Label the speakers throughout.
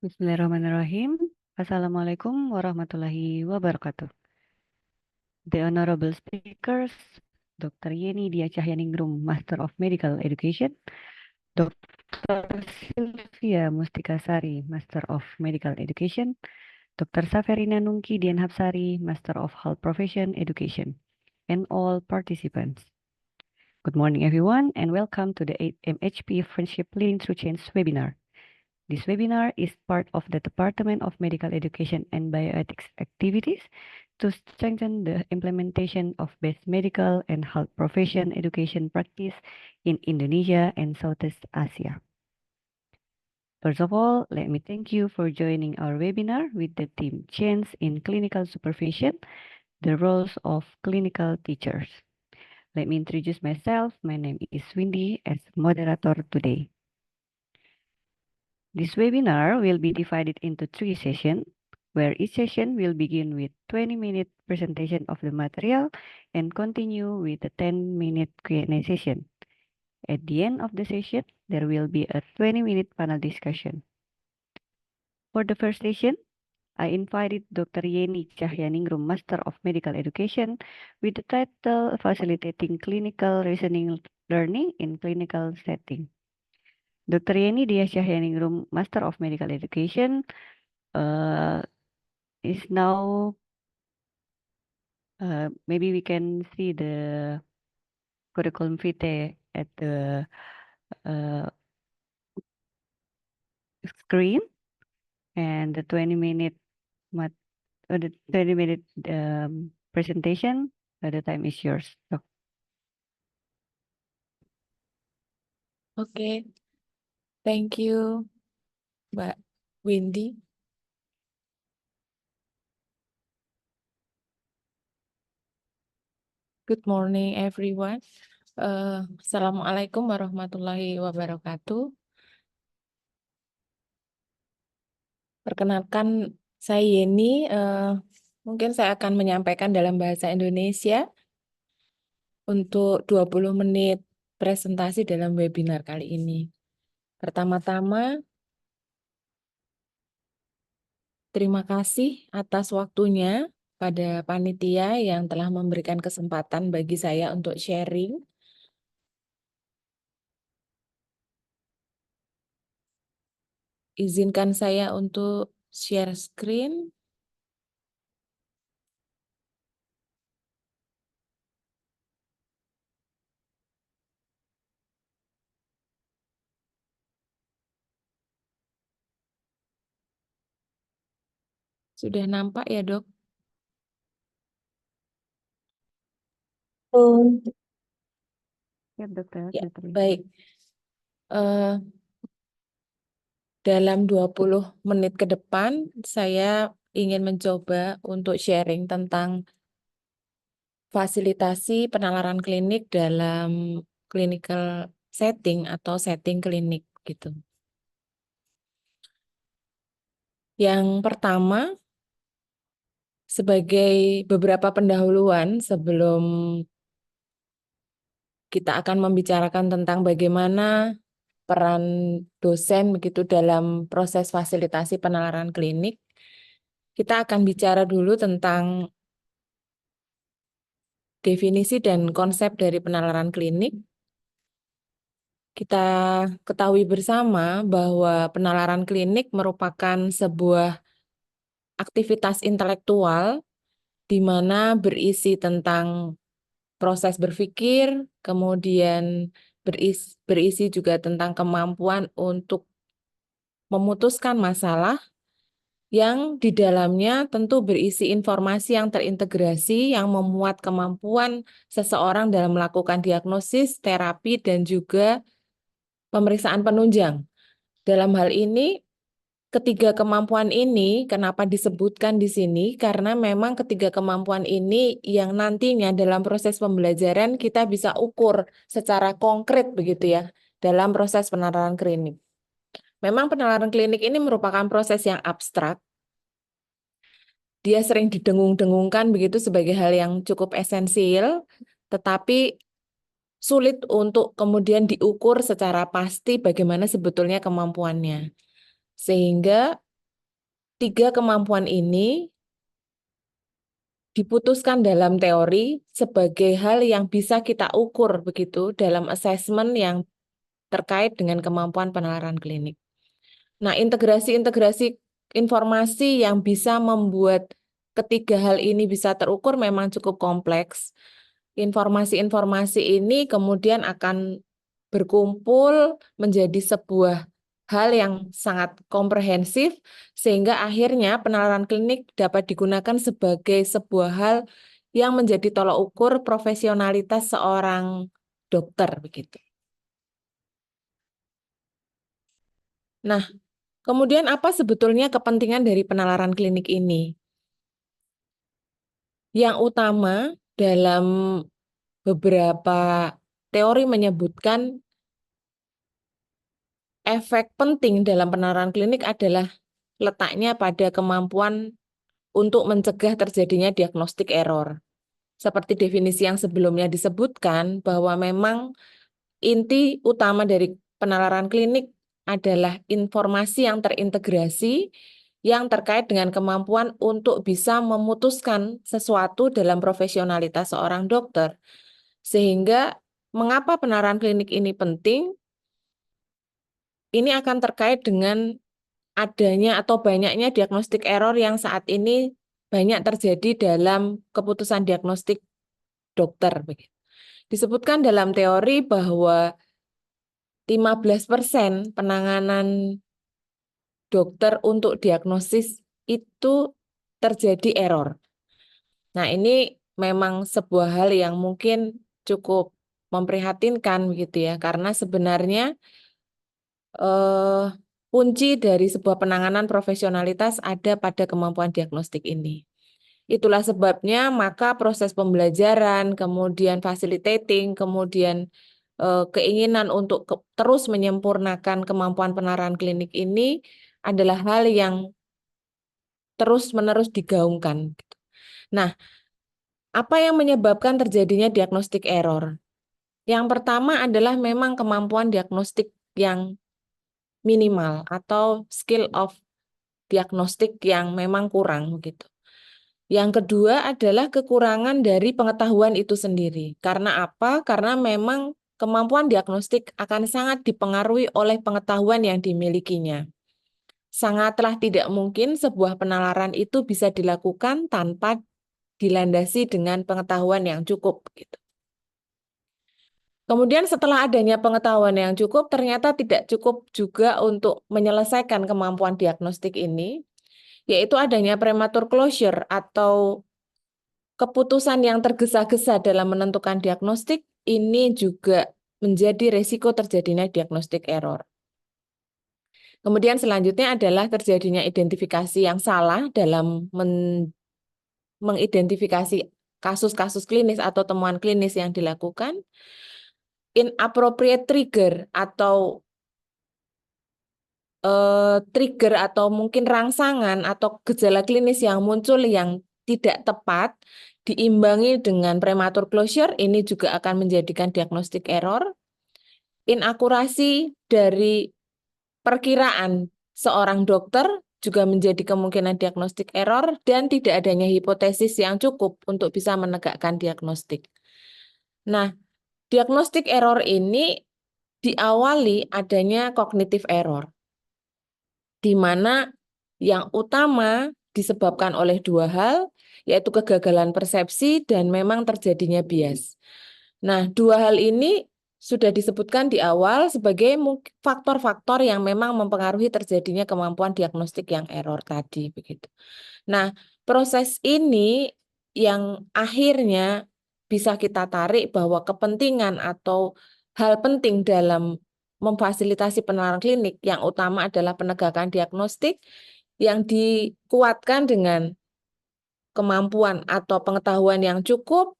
Speaker 1: Bismillahirrahmanirrahim. Assalamualaikum warahmatullahi wabarakatuh. The honorable speakers, Dr. Yeni Dia Cahyaningrum, Master of Medical Education, Dr. Sylvia Mustikasari, Master of Medical Education, Dr. Saferina Nungki Dian Hapsari, Master of Health Profession Education, and all participants. Good morning, everyone, and welcome to the MHP Friendship Leading Through Change webinar. This webinar is part of the Department of Medical Education and Bioethics activities to strengthen the implementation of best medical and health profession education practice in Indonesia and Southeast Asia. First of all, let me thank you for joining our webinar with the theme Change in Clinical Supervision, the Roles of Clinical Teachers. Let me introduce myself. My name is Windy as moderator today. This webinar will be divided into 3 sessions, where each session will begin with 20-minute presentation of the material and continue with a 10-minute Q&A session. At the end of the session, there will be a 20-minute panel discussion. For the first session, I invited Dr. Yeni Cahyaningrum, Master of Medical Education, with the title Facilitating Clinical Reasoning Learning in Clinical Setting. Dr. Yeni Dia Cahyaningrum, Master of Medical Education, is now, maybe we can see the curriculum vitae at the screen, and the 20-minute presentation. The time is yours. So,
Speaker 2: Okay, thank you, Mbak Windy. Good morning, everyone. Assalamualaikum warahmatullahi wabarakatuh. Perkenalkan, saya Yeni. Mungkin saya akan menyampaikan dalam bahasa Indonesia untuk 20 menit presentasi dalam webinar kali ini. Pertama-tama, terima kasih atas waktunya pada panitia yang telah memberikan kesempatan bagi saya untuk sharing. Izinkan saya untuk share screen. Sudah nampak ya, Dok?
Speaker 1: ya, Dokter.
Speaker 2: Ya, baik. Dalam 20 menit ke depan, saya ingin mencoba untuk sharing tentang fasilitasi penalaran klinik dalam clinical setting atau setting klinik gitu. Yang pertama, sebagai beberapa pendahuluan sebelum kita akan membicarakan tentang bagaimana peran dosen begitu dalam proses fasilitasi penalaran klinik, kita akan bicara dulu tentang definisi dan konsep dari penalaran klinik. Kita ketahui bersama bahwa penalaran klinik merupakan sebuah aktivitas intelektual di mana berisi tentang proses berpikir, kemudian berisi juga tentang kemampuan untuk memutuskan masalah yang di dalamnya tentu berisi informasi yang terintegrasi yang memuat kemampuan seseorang dalam melakukan diagnosis, terapi, dan juga pemeriksaan penunjang. Dalam hal ini, ketiga kemampuan ini kenapa disebutkan di sini? Karena memang ketiga kemampuan ini yang nantinya dalam proses pembelajaran kita bisa ukur secara konkret begitu ya dalam proses penalaran klinik. Memang penalaran klinik ini merupakan proses yang abstrak. Dia sering didengung-dengungkan begitu sebagai hal yang cukup esensial, tetapi sulit untuk kemudian diukur secara pasti bagaimana sebetulnya kemampuannya. Sehingga tiga kemampuan ini diputuskan dalam teori sebagai hal yang bisa kita ukur begitu dalam assessment yang terkait dengan kemampuan penalaran klinik. Nah, integrasi-integrasi informasi yang bisa membuat ketiga hal ini bisa terukur memang cukup kompleks. Informasi-informasi ini kemudian akan berkumpul menjadi sebuah hal yang sangat komprehensif, sehingga akhirnya penalaran klinik dapat digunakan sebagai sebuah hal yang menjadi tolak ukur profesionalitas seorang dokter begitu. Nah, kemudian apa sebetulnya kepentingan dari penalaran klinik ini? Yang utama dalam beberapa teori menyebutkan efek penting dalam penalaran klinik adalah letaknya pada kemampuan untuk mencegah terjadinya diagnostik error. Seperti definisi yang sebelumnya disebutkan bahwa memang inti utama dari penalaran klinik adalah informasi yang terintegrasi yang terkait dengan kemampuan untuk bisa memutuskan sesuatu dalam profesionalitas seorang dokter. Sehingga mengapa penalaran klinik ini penting? Ini akan terkait dengan adanya atau banyaknya diagnostik error yang saat ini banyak terjadi dalam keputusan diagnostik dokter. Disebutkan dalam teori bahwa 15% penanganan dokter untuk diagnosis itu terjadi error. Nah, ini memang sebuah hal yang mungkin cukup memprihatinkan begitu ya, karena sebenarnya eh, kunci dari sebuah penanganan profesionalitas ada pada kemampuan diagnostik ini. Itulah sebabnya maka proses pembelajaran, kemudian facilitating, kemudian keinginan untuk terus menyempurnakan kemampuan penalaran klinik ini adalah hal yang terus-menerus digaungkan. Nah, apa yang menyebabkan terjadinya diagnostik error? Yang pertama adalah memang kemampuan diagnostik yang minimal atau skill of diagnostik yang memang kurang gitu. Yang kedua adalah kekurangan dari pengetahuan itu sendiri. Karena apa? Karena memang kemampuan diagnostik akan sangat dipengaruhi oleh pengetahuan yang dimilikinya. Sangatlah tidak mungkin sebuah penalaran itu bisa dilakukan tanpa dilandasi dengan pengetahuan yang cukup gitu. Kemudian setelah adanya pengetahuan yang cukup, ternyata tidak cukup juga untuk menyelesaikan kemampuan diagnostik ini, yaitu adanya premature closure atau keputusan yang tergesa-gesa dalam menentukan diagnostik, ini juga menjadi resiko terjadinya diagnostik error. Kemudian selanjutnya adalah terjadinya identifikasi yang salah dalam mengidentifikasi kasus-kasus klinis atau temuan klinis yang dilakukan, inappropriate trigger atau trigger atau mungkin rangsangan atau gejala klinis yang muncul yang tidak tepat diimbangi dengan premature closure, ini juga akan menjadikan diagnostik error. Inakurasi dari perkiraan seorang dokter juga menjadi kemungkinan diagnostik error dan tidak adanya hipotesis yang cukup untuk bisa menegakkan diagnostik. Nah, diagnostik error ini diawali adanya cognitive error, di mana yang utama disebabkan oleh dua hal, yaitu kegagalan persepsi dan memang terjadinya bias. Nah, dua hal ini sudah disebutkan di awal sebagai faktor-faktor yang memang mempengaruhi terjadinya kemampuan diagnostik yang error tadi, begitu. Nah, proses ini yang akhirnya bisa kita tarik bahwa kepentingan atau hal penting dalam memfasilitasi penalaran klinik yang utama adalah penegakan diagnostik yang dikuatkan dengan kemampuan atau pengetahuan yang cukup,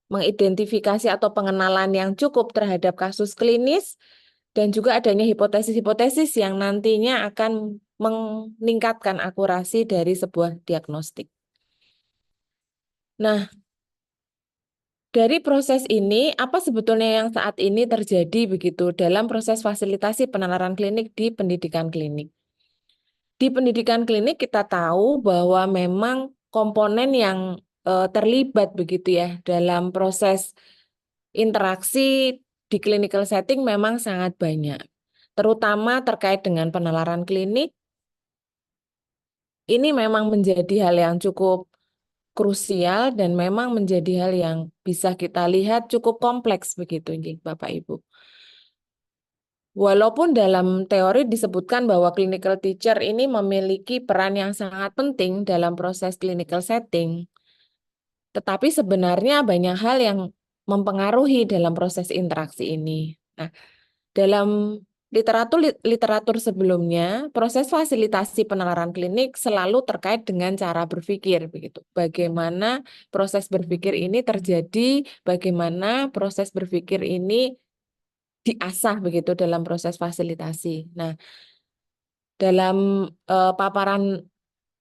Speaker 2: mengidentifikasi atau pengenalan yang cukup terhadap kasus klinis, dan juga adanya hipotesis-hipotesis yang nantinya akan meningkatkan akurasi dari sebuah diagnostik. Nah, dari proses ini, apa sebetulnya yang saat ini terjadi begitu dalam proses fasilitasi penalaran klinik di pendidikan klinik? Di pendidikan klinik kita tahu bahwa memang komponen yang terlibat begitu ya dalam proses interaksi di clinical setting memang sangat banyak. Terutama terkait dengan penalaran klinik, ini memang menjadi hal yang cukup krusial dan memang menjadi hal yang bisa kita lihat cukup kompleks begitu, Bapak Ibu. Walaupun dalam teori disebutkan bahwa clinical teacher ini memiliki peran yang sangat penting dalam proses clinical setting, tetapi sebenarnya banyak hal yang mempengaruhi dalam proses interaksi ini. Nah, dalam literatur sebelumnya, proses fasilitasi penalaran klinik selalu terkait dengan cara berpikir begitu. Bagaimana proses berpikir ini terjadi, bagaimana proses berpikir ini diasah begitu dalam proses fasilitasi. Nah, dalam paparan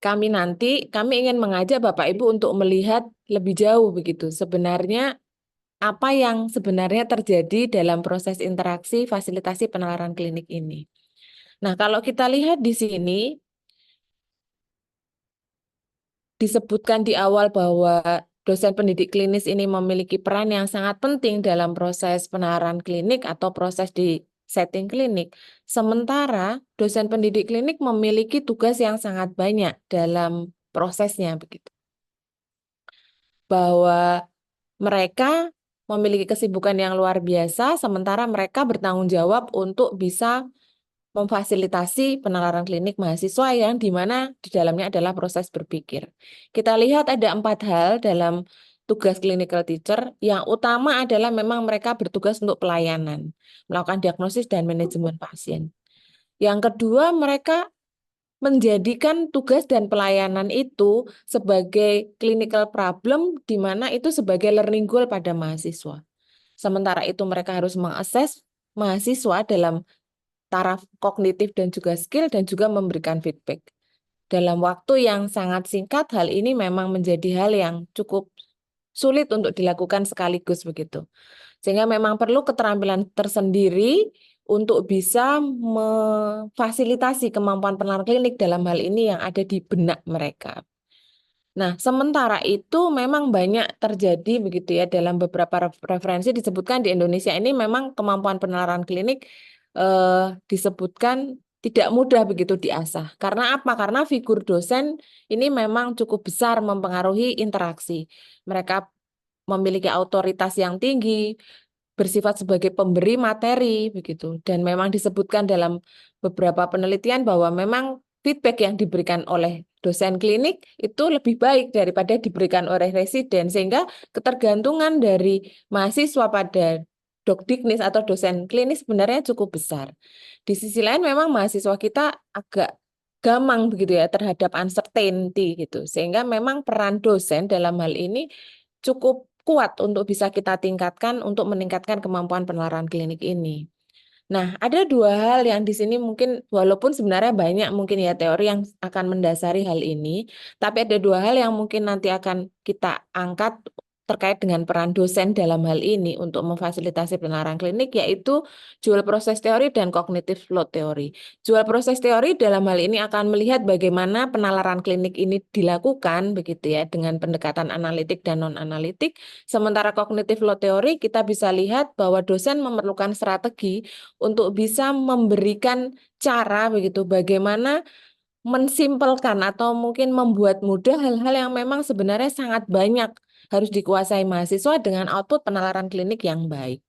Speaker 2: kami nanti, kami ingin mengajak Bapak Ibu untuk melihat lebih jauh begitu. Sebenarnya apa yang sebenarnya terjadi dalam proses interaksi fasilitasi penalaran klinik ini. Nah, kalau kita lihat di sini, disebutkan di awal bahwa dosen pendidik klinis ini memiliki peran yang sangat penting dalam proses penalaran klinik atau proses di setting klinik. Sementara dosen pendidik klinik memiliki tugas yang sangat banyak dalam prosesnya begitu. Bahwa mereka memiliki kesibukan yang luar biasa, sementara mereka bertanggung jawab untuk bisa memfasilitasi penalaran klinik mahasiswa yang di mana di dalamnya adalah proses berpikir. Kita lihat ada 4 hal dalam tugas clinical teacher. Yang utama adalah memang mereka bertugas untuk pelayanan, melakukan diagnosis dan manajemen pasien. Yang kedua, mereka menjadikan tugas dan pelayanan itu sebagai clinical problem, di mana itu sebagai learning goal pada mahasiswa. Sementara itu mereka harus mengakses mahasiswa dalam taraf kognitif dan juga skill dan juga memberikan feedback. Dalam waktu yang sangat singkat, hal ini memang menjadi hal yang cukup sulit untuk dilakukan sekaligus begitu. Sehingga memang perlu keterampilan tersendiri untuk bisa memfasilitasi kemampuan penalaran klinik dalam hal ini yang ada di benak mereka. Nah, sementara itu memang banyak terjadi begitu ya dalam beberapa referensi disebutkan di Indonesia ini memang kemampuan penalaran klinik disebutkan tidak mudah begitu diasah. Karena apa? Karena figur dosen ini memang cukup besar mempengaruhi interaksi. Mereka memiliki otoritas yang tinggi, bersifat sebagai pemberi materi begitu. Dan memang disebutkan dalam beberapa penelitian bahwa memang feedback yang diberikan oleh dosen klinik itu lebih baik daripada diberikan oleh residen, sehingga ketergantungan dari mahasiswa pada dokdiknis atau dosen klinis sebenarnya cukup besar. Di sisi lain memang mahasiswa kita agak gamang begitu ya terhadap uncertainty gitu, sehingga memang peran dosen dalam hal ini cukup kuat untuk bisa kita tingkatkan untuk meningkatkan kemampuan penalaran klinik ini. Nah, ada 2 hal yang di sini mungkin walaupun sebenarnya banyak mungkin ya teori yang akan mendasari hal ini, tapi ada 2 hal yang mungkin nanti akan kita angkat terkait dengan peran dosen dalam hal ini untuk memfasilitasi penalaran klinik, yaitu dual proses teori dan cognitive load teori. Dual proses teori dalam hal ini akan melihat bagaimana penalaran klinik ini dilakukan begitu ya dengan pendekatan analitik dan non-analitik. Sementara cognitive load teori kita bisa lihat bahwa dosen memerlukan strategi untuk bisa memberikan cara begitu bagaimana mensimpelkan atau mungkin membuat mudah hal-hal yang memang sebenarnya sangat banyak harus dikuasai mahasiswa dengan output penalaran klinik yang baik.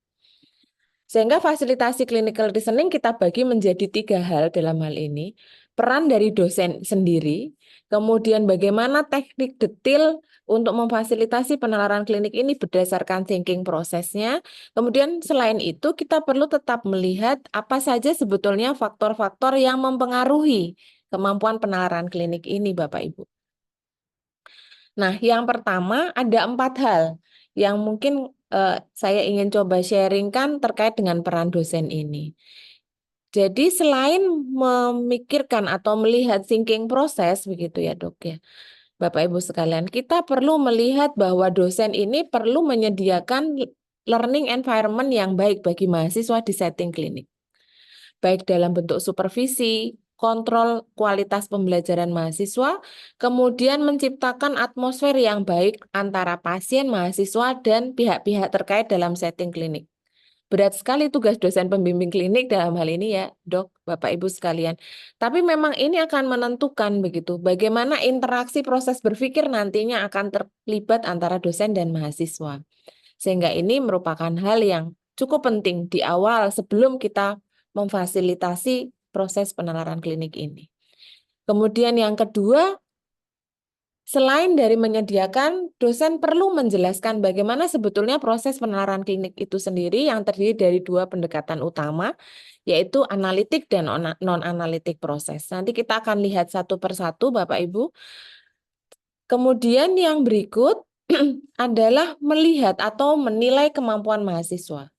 Speaker 2: Sehingga fasilitasi clinical reasoning kita bagi menjadi 3 hal dalam hal ini. Peran dari dosen sendiri, kemudian bagaimana teknik detail untuk memfasilitasi penalaran klinik ini berdasarkan thinking prosesnya. Kemudian selain itu kita perlu tetap melihat apa saja sebetulnya faktor-faktor yang mempengaruhi kemampuan penalaran klinik ini, Bapak Ibu. Nah, yang pertama ada 4 hal yang mungkin saya ingin coba sharingkan terkait dengan peran dosen ini. Jadi selain memikirkan atau melihat thinking proses begitu ya Dok ya, Bapak Ibu sekalian, kita perlu melihat bahwa dosen ini perlu menyediakan learning environment yang baik bagi mahasiswa di setting klinik. Baik dalam bentuk supervisi, kontrol kualitas pembelajaran mahasiswa, kemudian menciptakan atmosfer yang baik antara pasien, mahasiswa, dan pihak-pihak terkait dalam setting klinik. Berat sekali tugas dosen pembimbing klinik dalam hal ini ya, Dok, Bapak Ibu sekalian. Tapi memang ini akan menentukan begitu, bagaimana interaksi proses berpikir nantinya akan terlibat antara dosen dan mahasiswa. Sehingga ini merupakan hal yang cukup penting di awal sebelum kita memfasilitasi proses penalaran klinik ini. Kemudian yang kedua, selain dari menyediakan, dosen perlu menjelaskan bagaimana sebetulnya proses penalaran klinik itu sendiri yang terdiri dari dua pendekatan utama, yaitu analitik dan non-analitik proses. Nanti kita akan lihat satu persatu, Bapak Ibu. Kemudian yang berikut adalah melihat atau menilai kemampuan mahasiswa.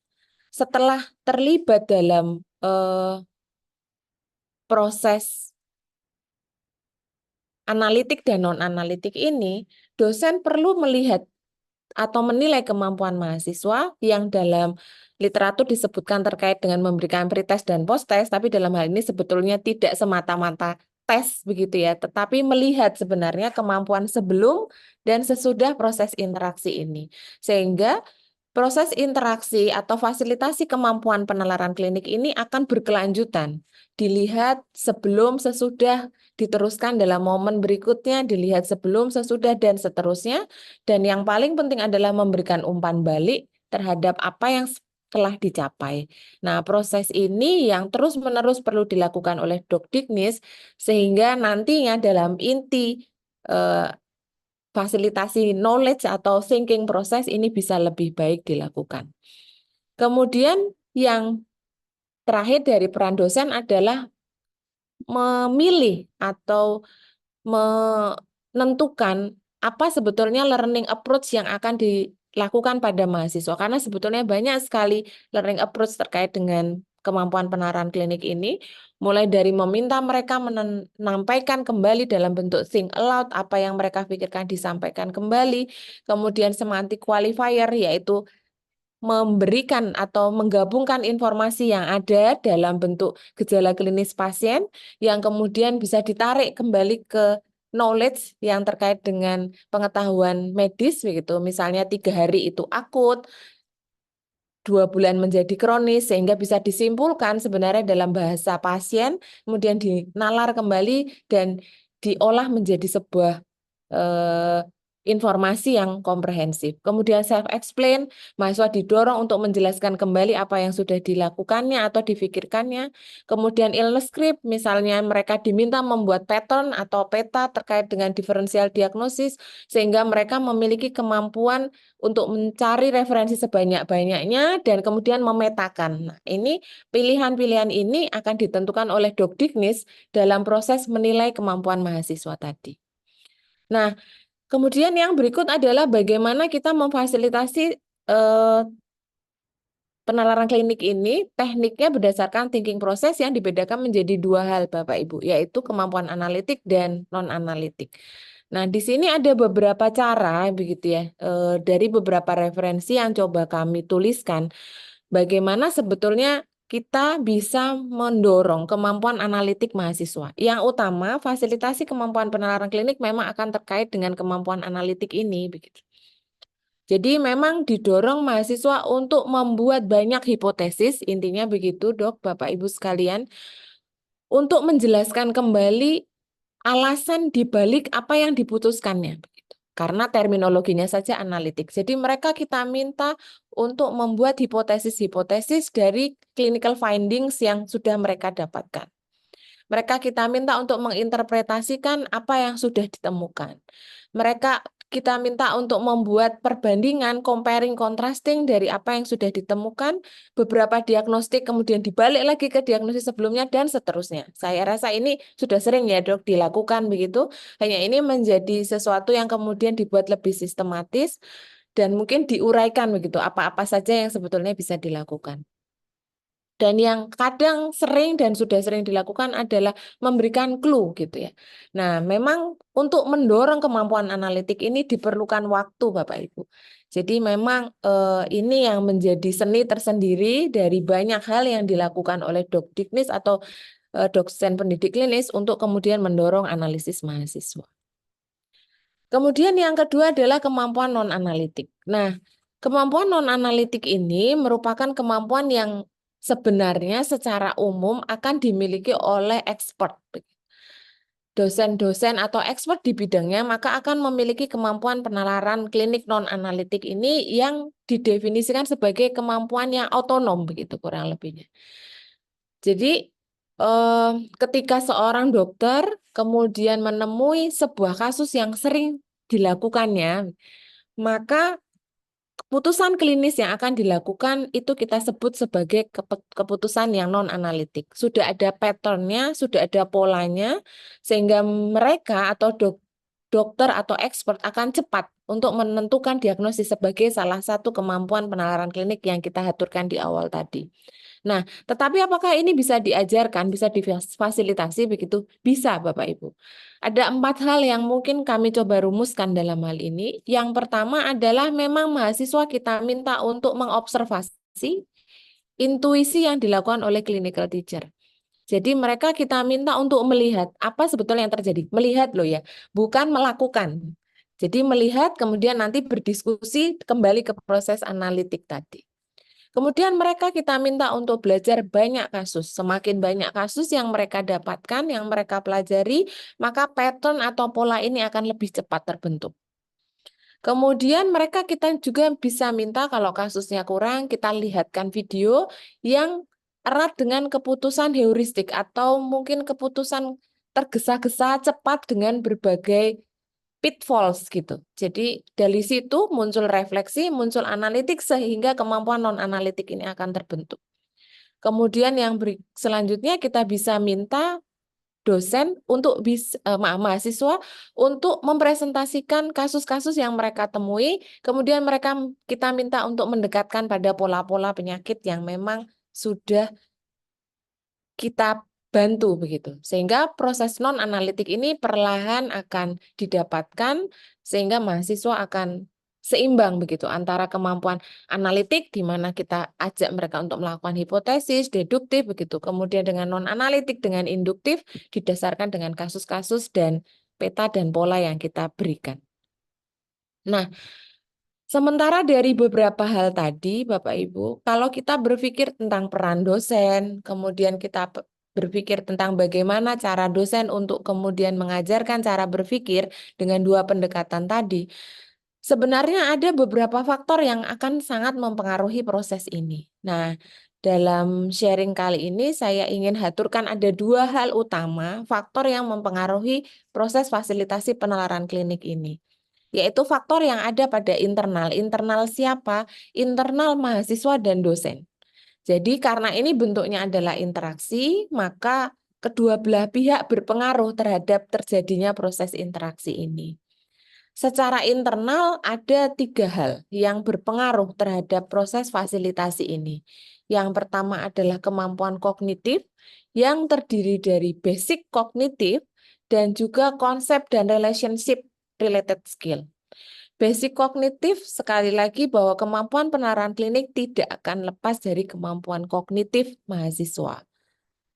Speaker 2: Setelah terlibat dalam proses analitik dan non-analitik ini, dosen perlu melihat atau menilai kemampuan mahasiswa yang dalam literatur disebutkan terkait dengan memberikan pretest dan post-test, tapi dalam hal ini sebetulnya tidak semata-mata tes begitu ya, tetapi melihat sebenarnya kemampuan sebelum dan sesudah proses interaksi ini. Sehingga proses interaksi atau fasilitasi kemampuan penalaran klinik ini akan berkelanjutan. Dilihat sebelum, sesudah, diteruskan dalam momen berikutnya, dilihat sebelum, sesudah, dan seterusnya. Dan yang paling penting adalah memberikan umpan balik terhadap apa yang telah dicapai. Nah, proses ini yang terus-menerus perlu dilakukan oleh Dokdiknis, sehingga nantinya dalam inti fasilitasi knowledge atau thinking proses ini bisa lebih baik dilakukan. Kemudian yang terakhir dari peran dosen adalah memilih atau menentukan apa sebetulnya learning approach yang akan dilakukan pada mahasiswa. Karena sebetulnya banyak sekali learning approach terkait dengan kemampuan penalaran klinik ini, mulai dari meminta mereka menampaikan kembali dalam bentuk think aloud, apa yang mereka pikirkan disampaikan kembali, kemudian semantic qualifier, yaitu memberikan atau menggabungkan informasi yang ada dalam bentuk gejala klinis pasien yang kemudian bisa ditarik kembali ke knowledge yang terkait dengan pengetahuan medis begitu. Misalnya 3 hari itu akut, 2 bulan menjadi kronis, sehingga bisa disimpulkan sebenarnya dalam bahasa pasien, kemudian dinalar kembali dan diolah menjadi sebuah informasi yang komprehensif. Kemudian self-explain, mahasiswa didorong untuk menjelaskan kembali apa yang sudah dilakukannya atau difikirkannya. Kemudian illness script, misalnya mereka diminta membuat pattern atau peta terkait dengan diferensial diagnosis, sehingga mereka memiliki kemampuan untuk mencari referensi sebanyak-banyaknya dan kemudian memetakan. Nah, ini pilihan-pilihan ini akan ditentukan oleh Dokdiknis dalam proses menilai kemampuan mahasiswa tadi. Nah, kemudian yang berikut adalah bagaimana kita memfasilitasi penalaran klinik ini, tekniknya berdasarkan thinking proses yang dibedakan menjadi 2 hal, Bapak Ibu, yaitu kemampuan analitik dan non-analitik. Nah, di sini ada beberapa cara begitu ya, dari beberapa referensi yang coba kami tuliskan, bagaimana sebetulnya kita bisa mendorong kemampuan analitik mahasiswa. Yang utama, fasilitasi kemampuan penalaran klinik memang akan terkait dengan kemampuan analitik ini, begitu. Jadi memang didorong mahasiswa untuk membuat banyak hipotesis, intinya begitu, Dok, Bapak Ibu sekalian, untuk menjelaskan kembali alasan dibalik apa yang diputuskannya. Karena terminologinya saja analitik. Jadi mereka kita minta untuk membuat hipotesis-hipotesis dari clinical findings yang sudah mereka dapatkan. Mereka kita minta untuk menginterpretasikan apa yang sudah ditemukan. Mereka kita minta untuk membuat perbandingan, comparing, contrasting dari apa yang sudah ditemukan, beberapa diagnostik, kemudian dibalik lagi ke diagnosis sebelumnya, dan seterusnya. Saya rasa ini sudah sering ya, Dok, dilakukan begitu. Hanya ini menjadi sesuatu yang kemudian dibuat lebih sistematis, dan mungkin diuraikan begitu, apa-apa saja yang sebetulnya bisa dilakukan. Dan yang kadang sering dan sudah sering dilakukan adalah memberikan clue gitu ya. Nah, memang untuk mendorong kemampuan analitik ini diperlukan waktu, Bapak Ibu. Jadi memang ini yang menjadi seni tersendiri dari banyak hal yang dilakukan oleh Dokdiknis atau dosen pendidik klinis untuk kemudian mendorong analisis mahasiswa. Kemudian yang kedua adalah kemampuan non-analitik. Nah, kemampuan non-analitik ini merupakan kemampuan yang sebenarnya secara umum akan dimiliki oleh expert. Dosen-dosen atau expert di bidangnya maka akan memiliki kemampuan penalaran klinik non-analitik ini yang didefinisikan sebagai kemampuan yang otonom begitu kurang lebihnya. Jadi ketika seorang dokter kemudian menemui sebuah kasus yang sering dilakukannya, maka keputusan klinis yang akan dilakukan itu kita sebut sebagai keputusan yang non-analitik. Sudah ada patternnya, sudah ada polanya, sehingga mereka atau dokter atau expert akan cepat untuk menentukan diagnosis sebagai salah satu kemampuan penalaran klinik yang kita aturkan di awal tadi. Nah, tetapi apakah ini bisa diajarkan, bisa difasilitasi begitu? Bisa, Bapak Ibu. Ada 4 hal yang mungkin kami coba rumuskan dalam hal ini. Yang pertama adalah memang mahasiswa kita minta untuk mengobservasi intuisi yang dilakukan oleh clinical teacher. Jadi mereka kita minta untuk melihat apa sebetulnya yang terjadi. Melihat loh ya, bukan melakukan. Jadi melihat kemudian nanti berdiskusi kembali ke proses analitik tadi. Kemudian mereka kita minta untuk belajar banyak kasus. Semakin banyak kasus yang mereka dapatkan, yang mereka pelajari, maka pattern atau pola ini akan lebih cepat terbentuk. Kemudian mereka kita juga bisa minta kalau kasusnya kurang, kita lihatkan video yang erat dengan keputusan heuristik atau mungkin keputusan tergesa-gesa cepat dengan berbagai pitfalls gitu. Jadi dari situ muncul refleksi, muncul analitik sehingga kemampuan non-analitik ini akan terbentuk. Kemudian yang selanjutnya kita bisa minta dosen untuk mahasiswa untuk mempresentasikan kasus-kasus yang mereka temui, kemudian kita minta untuk mendekatkan pada pola-pola penyakit yang memang sudah kita bantu begitu. Sehingga proses non-analitik ini perlahan akan didapatkan sehingga mahasiswa akan seimbang begitu antara kemampuan analitik di mana kita ajak mereka untuk melakukan hipotesis, deduktif begitu. Kemudian dengan non-analitik dengan induktif didasarkan dengan kasus-kasus dan peta dan pola yang kita berikan. Nah, sementara dari beberapa hal tadi, Bapak Ibu, kalau kita berpikir tentang peran dosen, kemudian kita berpikir tentang bagaimana cara dosen untuk kemudian mengajarkan cara berpikir dengan 2 pendekatan tadi, sebenarnya ada beberapa faktor yang akan sangat mempengaruhi proses ini. Nah, dalam sharing kali ini saya ingin haturkan ada 2 hal utama faktor yang mempengaruhi proses fasilitasi penalaran klinik ini, yaitu faktor yang ada pada internal. Internal siapa? Internal mahasiswa dan dosen. Jadi karena ini bentuknya adalah interaksi, maka kedua belah pihak berpengaruh terhadap terjadinya proses interaksi ini. Secara internal ada 3 hal yang berpengaruh terhadap proses fasilitasi ini. Yang pertama adalah kemampuan kognitif yang terdiri dari basic kognitif dan juga konsep dan relationship related skill. Basic kognitif sekali lagi bahwa kemampuan penalaran klinik tidak akan lepas dari kemampuan kognitif mahasiswa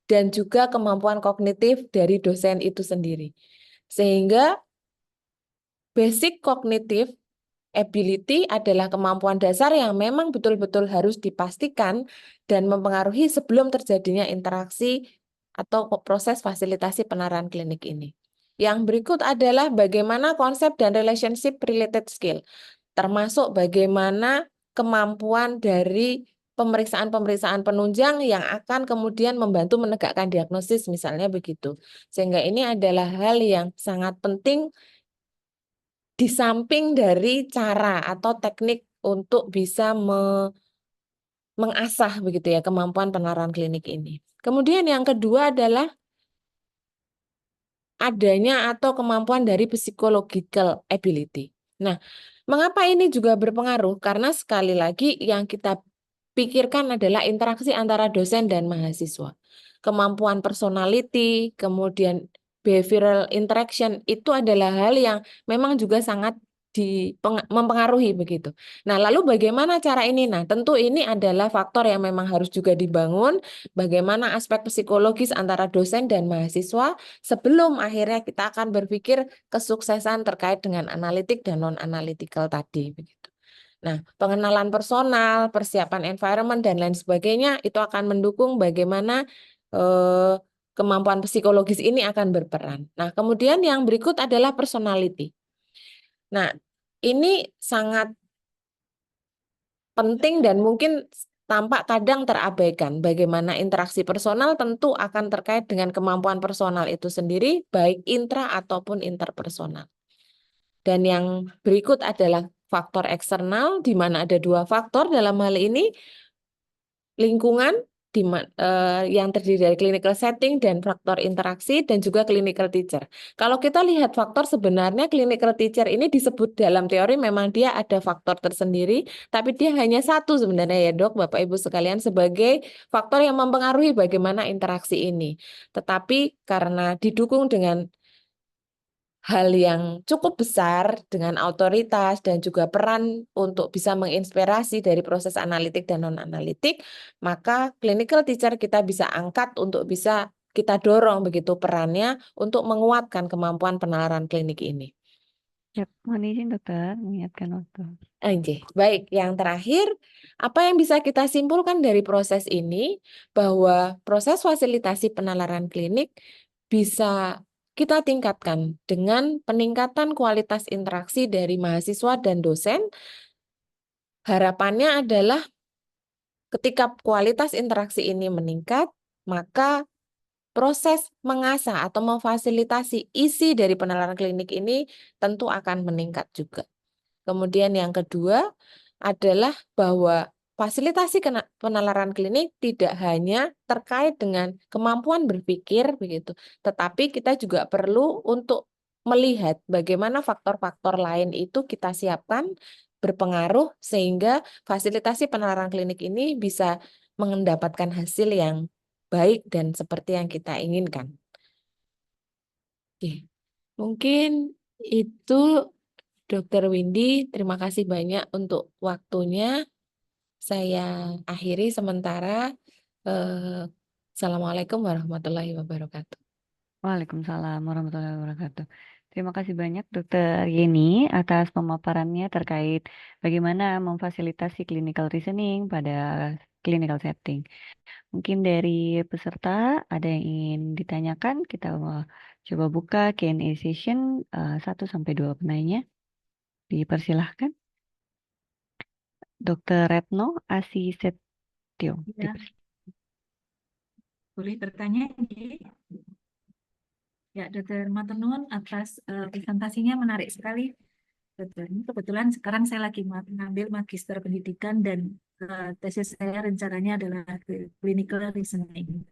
Speaker 2: dan juga kemampuan kognitif dari dosen itu sendiri. Sehingga basic kognitif ability adalah kemampuan dasar yang memang betul-betul harus dipastikan dan mempengaruhi sebelum terjadinya interaksi atau proses fasilitasi penalaran klinik ini. Yang berikut adalah bagaimana konsep dan relationship related skill, termasuk bagaimana kemampuan dari pemeriksaan-pemeriksaan penunjang yang akan kemudian membantu menegakkan diagnosis, misalnya begitu. Sehingga ini adalah hal yang sangat penting di samping dari cara atau teknik untuk bisa mengasah begitu ya kemampuan penalaran klinik ini. Kemudian yang kedua adalah adanya atau kemampuan dari psychological ability. Nah, mengapa ini juga berpengaruh? Karena sekali lagi yang kita pikirkan adalah interaksi antara dosen dan mahasiswa. Kemampuan personality, kemudian behavioral interaction itu adalah hal yang memang juga sangat mempengaruhi begitu. Nah, lalu bagaimana cara ini? Nah, tentu ini adalah faktor yang memang harus juga dibangun. Bagaimana aspek psikologis antara dosen dan mahasiswa sebelum akhirnya kita akan berpikir kesuksesan terkait dengan analitik dan non-analytical tadi begitu. Nah, pengenalan personal, persiapan environment dan lain sebagainya itu akan mendukung bagaimana eh, kemampuan psikologis ini akan berperan. Nah, kemudian yang berikut adalah personality. Nah, ini sangat penting dan mungkin tampak kadang terabaikan. Bagaimana interaksi personal tentu akan terkait dengan kemampuan personal itu sendiri, baik intra ataupun interpersonal. Dan yang berikut adalah faktor eksternal, di mana ada dua faktor dalam hal ini, lingkungan yang terdiri dari clinical setting dan faktor interaksi dan juga clinical teacher. Kalau kita lihat faktor sebenarnya clinical teacher ini disebut dalam teori memang dia ada faktor tersendiri, tapi dia hanya satu sebenarnya ya dok, Bapak Ibu sekalian sebagai faktor yang mempengaruhi bagaimana interaksi ini. Tetapi karena didukung dengan hal yang cukup besar dengan otoritas dan juga peran untuk bisa menginspirasi dari proses analitik dan non-analitik, maka clinical teacher kita bisa angkat untuk bisa kita dorong begitu perannya untuk menguatkan kemampuan penalaran klinik ini.
Speaker 1: Siap, mohon izin dokter, mengingatkan waktu.
Speaker 2: Anjay. Baik, yang terakhir, apa yang bisa kita simpulkan dari proses ini bahwa proses fasilitasi penalaran klinik bisa kita tingkatkan dengan peningkatan kualitas interaksi dari mahasiswa dan dosen. Harapannya adalah ketika kualitas interaksi ini meningkat, maka proses mengasah atau memfasilitasi isi dari penalaran klinik ini tentu akan meningkat juga. Kemudian yang kedua adalah bahwa fasilitasi penalaran klinik tidak hanya terkait dengan kemampuan berpikir begitu, tetapi kita juga perlu untuk melihat bagaimana faktor-faktor lain itu kita siapkan berpengaruh sehingga fasilitasi penalaran klinik ini bisa mendapatkan hasil yang baik dan seperti yang kita inginkan. Oke, mungkin itu Dokter Windy, terima kasih banyak untuk waktunya. Saya akhiri sementara. Eh, Assalamualaikum warahmatullahi wabarakatuh.
Speaker 1: Waalaikumsalam warahmatullahi wabarakatuh. Terima kasih banyak Dokter Yeni atas pemaparannya terkait bagaimana memfasilitasi clinical reasoning pada clinical setting. Mungkin dari peserta ada yang ingin ditanyakan, kita coba buka Q&A session 1 sampai 2 penanya. Dipersilahkan. Dokter Retno Asisetio.
Speaker 3: Ya, boleh bertanya, Nggih? Ya, Dokter Matenun atas presentasinya menarik sekali. Dokter, ini kebetulan sekarang saya lagi mengambil magister pendidikan dan tesis saya rencananya adalah clinical reasoning.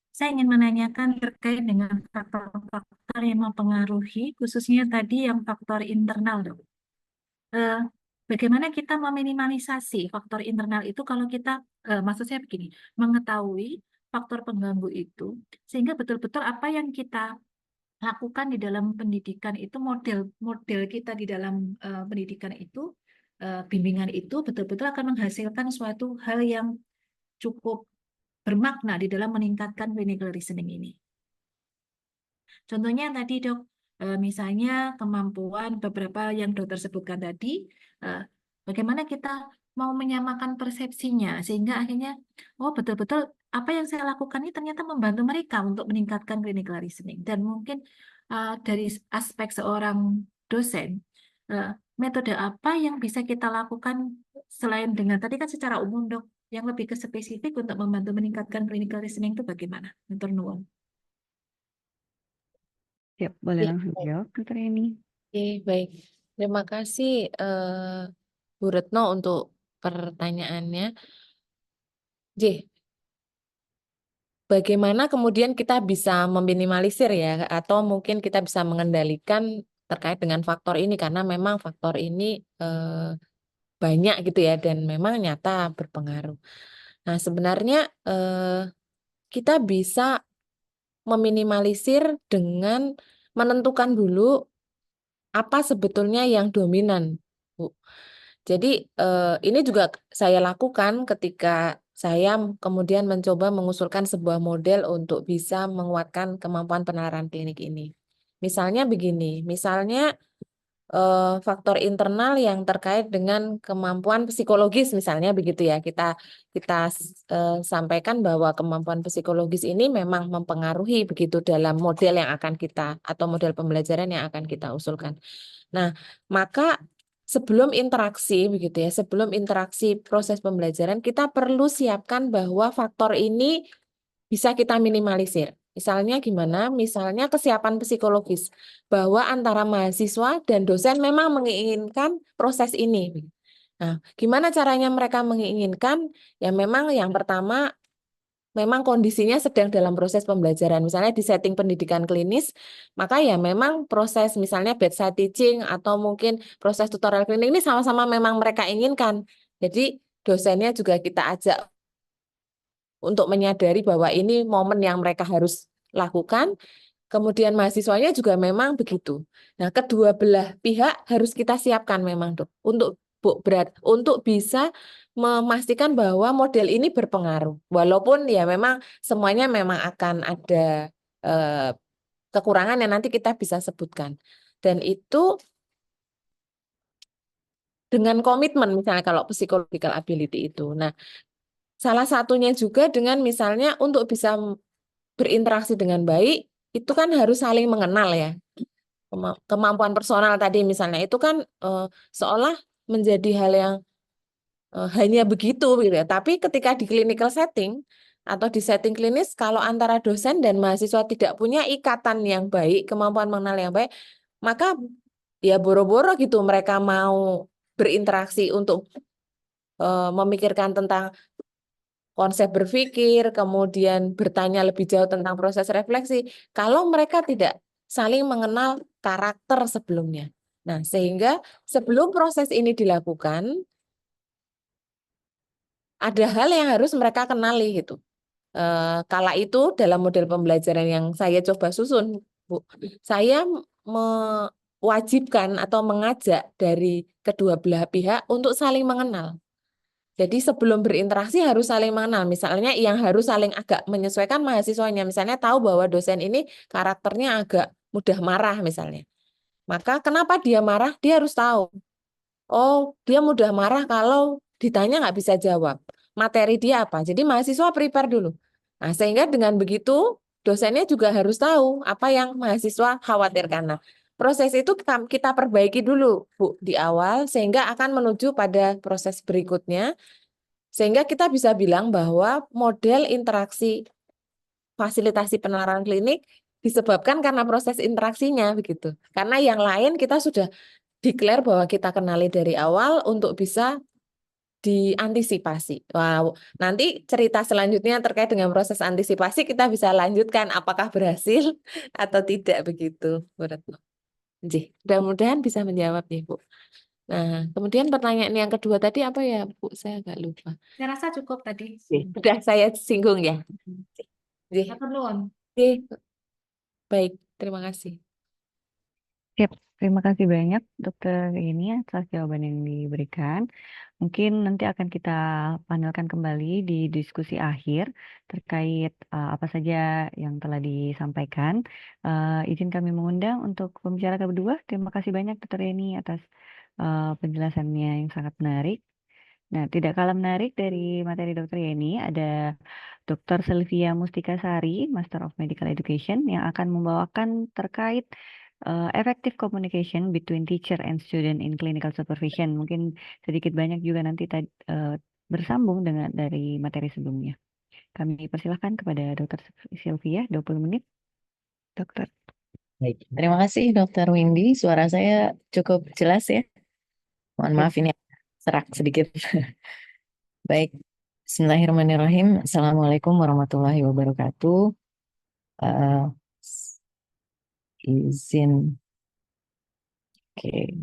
Speaker 3: Saya ingin menanyakan terkait dengan faktor-faktor yang mempengaruhi, khususnya tadi yang faktor internal, dok. Eh, Bagaimana kita meminimalisasi faktor internal itu kalau kita, maksud saya begini, mengetahui faktor pengganggu itu, sehingga betul-betul apa yang kita lakukan di dalam pendidikan itu, model kita di dalam pendidikan itu, bimbingan itu betul-betul akan menghasilkan suatu hal yang cukup bermakna di dalam meningkatkan clinical reasoning ini. Contohnya tadi dok, misalnya kemampuan beberapa yang dokter sebutkan tadi, eh, bagaimana kita mau menyamakan persepsinya sehingga akhirnya, oh betul-betul apa yang saya lakukan ini ternyata membantu mereka untuk meningkatkan clinical reasoning. Dan mungkin dari aspek seorang dosen, eh, metode apa yang bisa kita lakukan selain dengan tadi kan secara umum dok, yang lebih ke spesifik untuk membantu meningkatkan clinical reasoning itu bagaimana? Menurut nuwun.
Speaker 1: Siap, boleh
Speaker 2: Ya,
Speaker 1: langsung
Speaker 2: baik.
Speaker 1: jawab Dokter Yeni.
Speaker 2: Oke, baik. Terima kasih Bu Retno untuk pertanyaannya. J, bagaimana kemudian kita bisa meminimalisir ya, atau mungkin kita bisa mengendalikan terkait dengan faktor ini karena memang faktor ini banyak gitu ya dan memang nyata berpengaruh. Nah, sebenarnya kita bisa meminimalisir dengan menentukan dulu apa sebetulnya yang dominan, Bu. Jadi ini juga saya lakukan ketika saya kemudian mencoba mengusulkan sebuah model untuk bisa menguatkan kemampuan penalaran klinik ini. Misalnya begini, misalnya faktor internal yang terkait dengan kemampuan psikologis misalnya begitu ya. Kita sampaikan bahwa kemampuan psikologis ini memang mempengaruhi begitu dalam model yang akan kita atau model pembelajaran yang akan kita usulkan. Nah, maka sebelum interaksi begitu ya, sebelum interaksi proses pembelajaran kita perlu siapkan bahwa faktor ini bisa kita minimalisir. Misalnya gimana? Misalnya kesiapan psikologis bahwa antara mahasiswa dan dosen memang menginginkan proses ini. Nah, gimana caranya mereka menginginkan? Ya memang yang pertama memang kondisinya sedang dalam proses pembelajaran. Misalnya di setting pendidikan klinis, maka ya memang proses misalnya bedside teaching atau mungkin proses tutorial klinik ini sama-sama memang mereka inginkan. Jadi dosennya juga kita ajak untuk menyadari bahwa ini momen yang mereka harus lakukan, kemudian mahasiswanya juga memang begitu. Nah, kedua belah pihak harus kita siapkan memang, Dok, untuk bisa memastikan bahwa model ini berpengaruh. Walaupun ya memang semuanya memang akan ada eh, kekurangan yang nanti kita bisa sebutkan. Dan itu dengan komitmen misalnya kalau psychological ability itu. Nah, salah satunya juga dengan misalnya untuk bisa berinteraksi dengan baik, itu kan harus saling mengenal ya. Kemampuan personal tadi misalnya, itu kan seolah menjadi hal yang hanya begitu gitu ya. Tapi ketika di clinical setting atau di setting klinis, kalau antara dosen dan mahasiswa tidak punya ikatan yang baik, kemampuan mengenal yang baik, maka ya boro-boro gitu mereka mau berinteraksi untuk memikirkan tentang konsep berpikir, kemudian bertanya lebih jauh tentang proses refleksi, kalau mereka tidak saling mengenal karakter sebelumnya. Nah, sehingga sebelum proses ini dilakukan, ada hal yang harus mereka kenali gitu. Kala itu dalam model pembelajaran yang saya coba susun, Bu, saya mewajibkan atau mengajak dari kedua belah pihak untuk saling mengenal. Jadi sebelum berinteraksi harus saling mengenal. Misalnya yang harus saling agak menyesuaikan mahasiswanya. Misalnya tahu bahwa dosen ini karakternya agak mudah marah misalnya. Maka kenapa dia marah? Dia harus tahu. Oh, dia mudah marah kalau ditanya nggak bisa jawab. Materi dia apa? Jadi mahasiswa prepare dulu. Nah, sehingga dengan begitu dosennya juga harus tahu apa yang mahasiswa khawatirkan. Nah, proses itu kita perbaiki dulu, Bu, di awal sehingga akan menuju pada proses berikutnya. Sehingga kita bisa bilang bahwa model interaksi fasilitasi penalaran klinik disebabkan karena proses interaksinya begitu. Karena yang lain kita sudah declare bahwa kita kenali dari awal untuk bisa diantisipasi. Wow, nanti cerita selanjutnya terkait dengan proses antisipasi kita bisa lanjutkan apakah berhasil atau tidak begitu, Bu Retno. Nggih, mudah-mudahan bisa menjawab nih, Bu. Nah, kemudian pertanyaan yang kedua tadi apa ya, Bu? Saya agak lupa.
Speaker 3: Saya rasa cukup tadi.
Speaker 2: Sudah saya singgung ya. Nggih.
Speaker 3: Matur nuwun.
Speaker 2: Oke, baik. Terima kasih.
Speaker 1: Siap, terima kasih banyak Dokter ini atas jawaban yang diberikan. Mungkin nanti akan kita panelkan kembali di diskusi akhir terkait apa saja yang telah disampaikan. Izin kami mengundang untuk pembicara kedua. Terima kasih banyak Dokter Yeni atas penjelasannya yang sangat menarik. Nah, tidak kalah menarik dari materi Dokter Yeni ada Dr. Sylvia Mustikasari, Master of Medical Education, yang akan membawakan terkait effective communication between teacher and student in clinical supervision. Mungkin sedikit banyak juga nanti bersambung dengan dari materi sebelumnya. Kami persilahkan kepada Dr. Sylvia, 20 menit. Dokter.
Speaker 4: Baik, terima kasih Dokter Windy. Suara saya cukup jelas ya. Mohon maaf ini serak sedikit. Baik, Bismillahirrahmanirrahim. Assalamualaikum warahmatullahi wabarakatuh. Izin. Oke.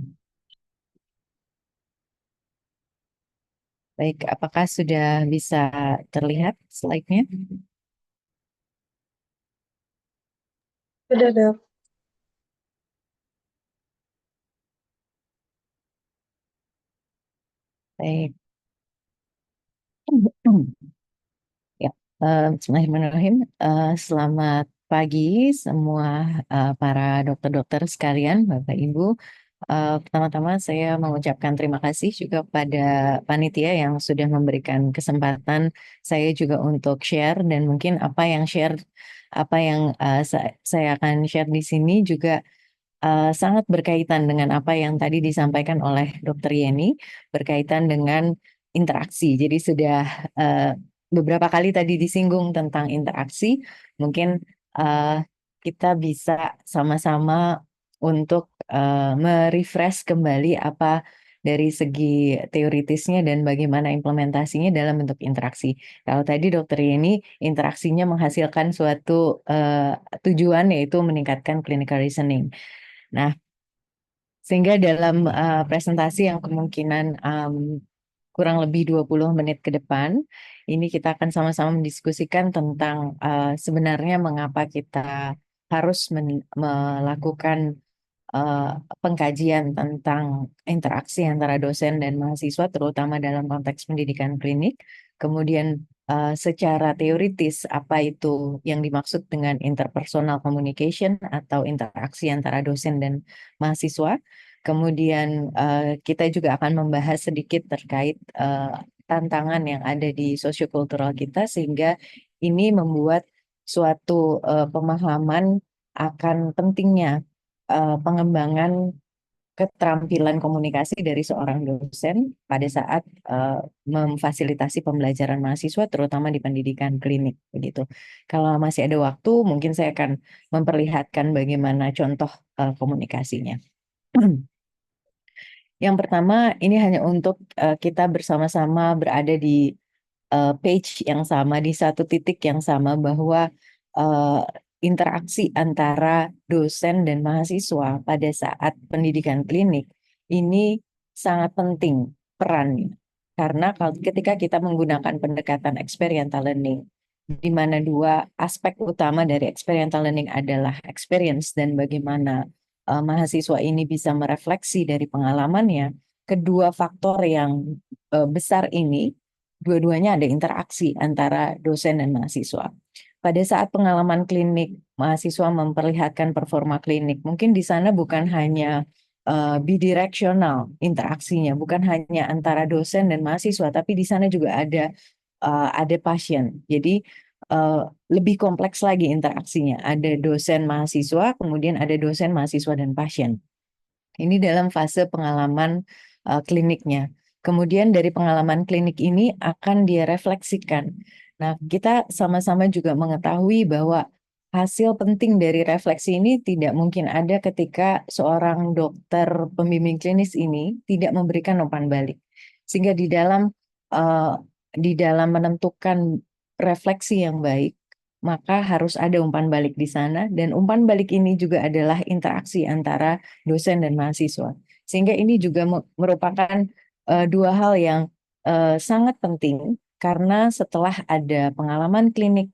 Speaker 4: Baik, apakah sudah bisa terlihat slide-nya?
Speaker 5: Sudah, Dok.
Speaker 4: Baik. Ya, Bismillahirrahmanirrahim. Selamat pagi semua para dokter-dokter sekalian, Bapak Ibu. Pertama-tama saya mengucapkan terima kasih juga pada panitia yang sudah memberikan kesempatan saya juga untuk share, dan mungkin apa yang saya akan share di sini juga sangat berkaitan dengan apa yang tadi disampaikan oleh Dr. Yeni berkaitan dengan interaksi. Jadi sudah beberapa kali tadi disinggung tentang interaksi. Mungkin uh, kita bisa sama-sama untuk merefresh kembali apa dari segi teoritisnya dan bagaimana implementasinya dalam bentuk interaksi. Kalau tadi Dr. Yeni interaksinya menghasilkan suatu tujuan, yaitu meningkatkan clinical reasoning. Nah, sehingga dalam presentasi yang kemungkinan kurang lebih 20 menit ke depan, ini kita akan sama-sama mendiskusikan tentang sebenarnya mengapa kita harus melakukan eh, pengkajian tentang interaksi antara dosen dan mahasiswa, terutama dalam konteks pendidikan klinik. Kemudian secara teoritis apa itu yang dimaksud dengan interpersonal communication atau interaksi antara dosen dan mahasiswa. Kemudian kita juga akan membahas sedikit terkait tantangan yang ada di sosiokultural kita, sehingga ini membuat suatu pemahaman akan pentingnya pengembangan keterampilan komunikasi dari seorang dosen pada saat memfasilitasi pembelajaran mahasiswa, terutama di pendidikan klinik begitu. Kalau masih ada waktu, mungkin saya akan memperlihatkan bagaimana contoh komunikasinya. Yang pertama, ini hanya untuk kita bersama-sama berada di page yang sama, di satu titik yang sama, bahwa interaksi antara dosen dan mahasiswa pada saat pendidikan klinik ini sangat penting perannya. Karena ketika kita menggunakan pendekatan experiential learning, di mana dua aspek utama dari experiential learning adalah experience dan bagaimana mahasiswa ini bisa merefleksi dari pengalamannya, kedua faktor yang besar ini, dua-duanya ada interaksi antara dosen dan mahasiswa. Pada saat pengalaman klinik, mahasiswa memperlihatkan performa klinik. Mungkin di sana bukan hanya bidireksional interaksinya, bukan hanya antara dosen dan mahasiswa, tapi di sana juga ada pasien. Jadi lebih kompleks lagi interaksinya. Ada dosen mahasiswa, kemudian ada dosen mahasiswa dan pasien. Ini dalam fase pengalaman kliniknya. Kemudian dari pengalaman klinik ini akan direfleksikan. Nah, kita sama-sama juga mengetahui bahwa hasil penting dari refleksi ini tidak mungkin ada ketika seorang dokter pembimbing klinis ini tidak memberikan umpan balik. Sehingga uh, di dalam menentukan refleksi yang baik, maka harus ada umpan balik di sana, dan umpan balik ini juga adalah interaksi antara dosen dan mahasiswa. Sehingga ini juga merupakan dua hal yang sangat penting, karena setelah ada pengalaman klinik,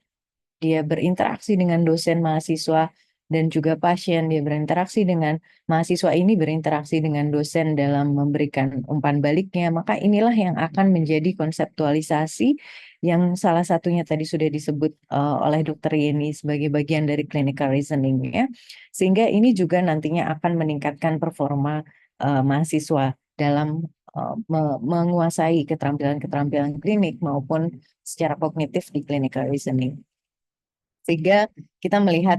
Speaker 4: dia berinteraksi dengan dosen, mahasiswa, dan juga pasien. Dia berinteraksi dengan mahasiswa, ini berinteraksi dengan dosen dalam memberikan umpan baliknya. Maka inilah yang akan menjadi konseptualisasi yang salah satunya tadi sudah disebut oleh Dr. Yeni sebagai bagian dari clinical reasoning, ya. Sehingga ini juga nantinya akan meningkatkan performa mahasiswa dalam menguasai keterampilan-keterampilan klinik maupun secara kognitif di clinical reasoning. Sehingga kita melihat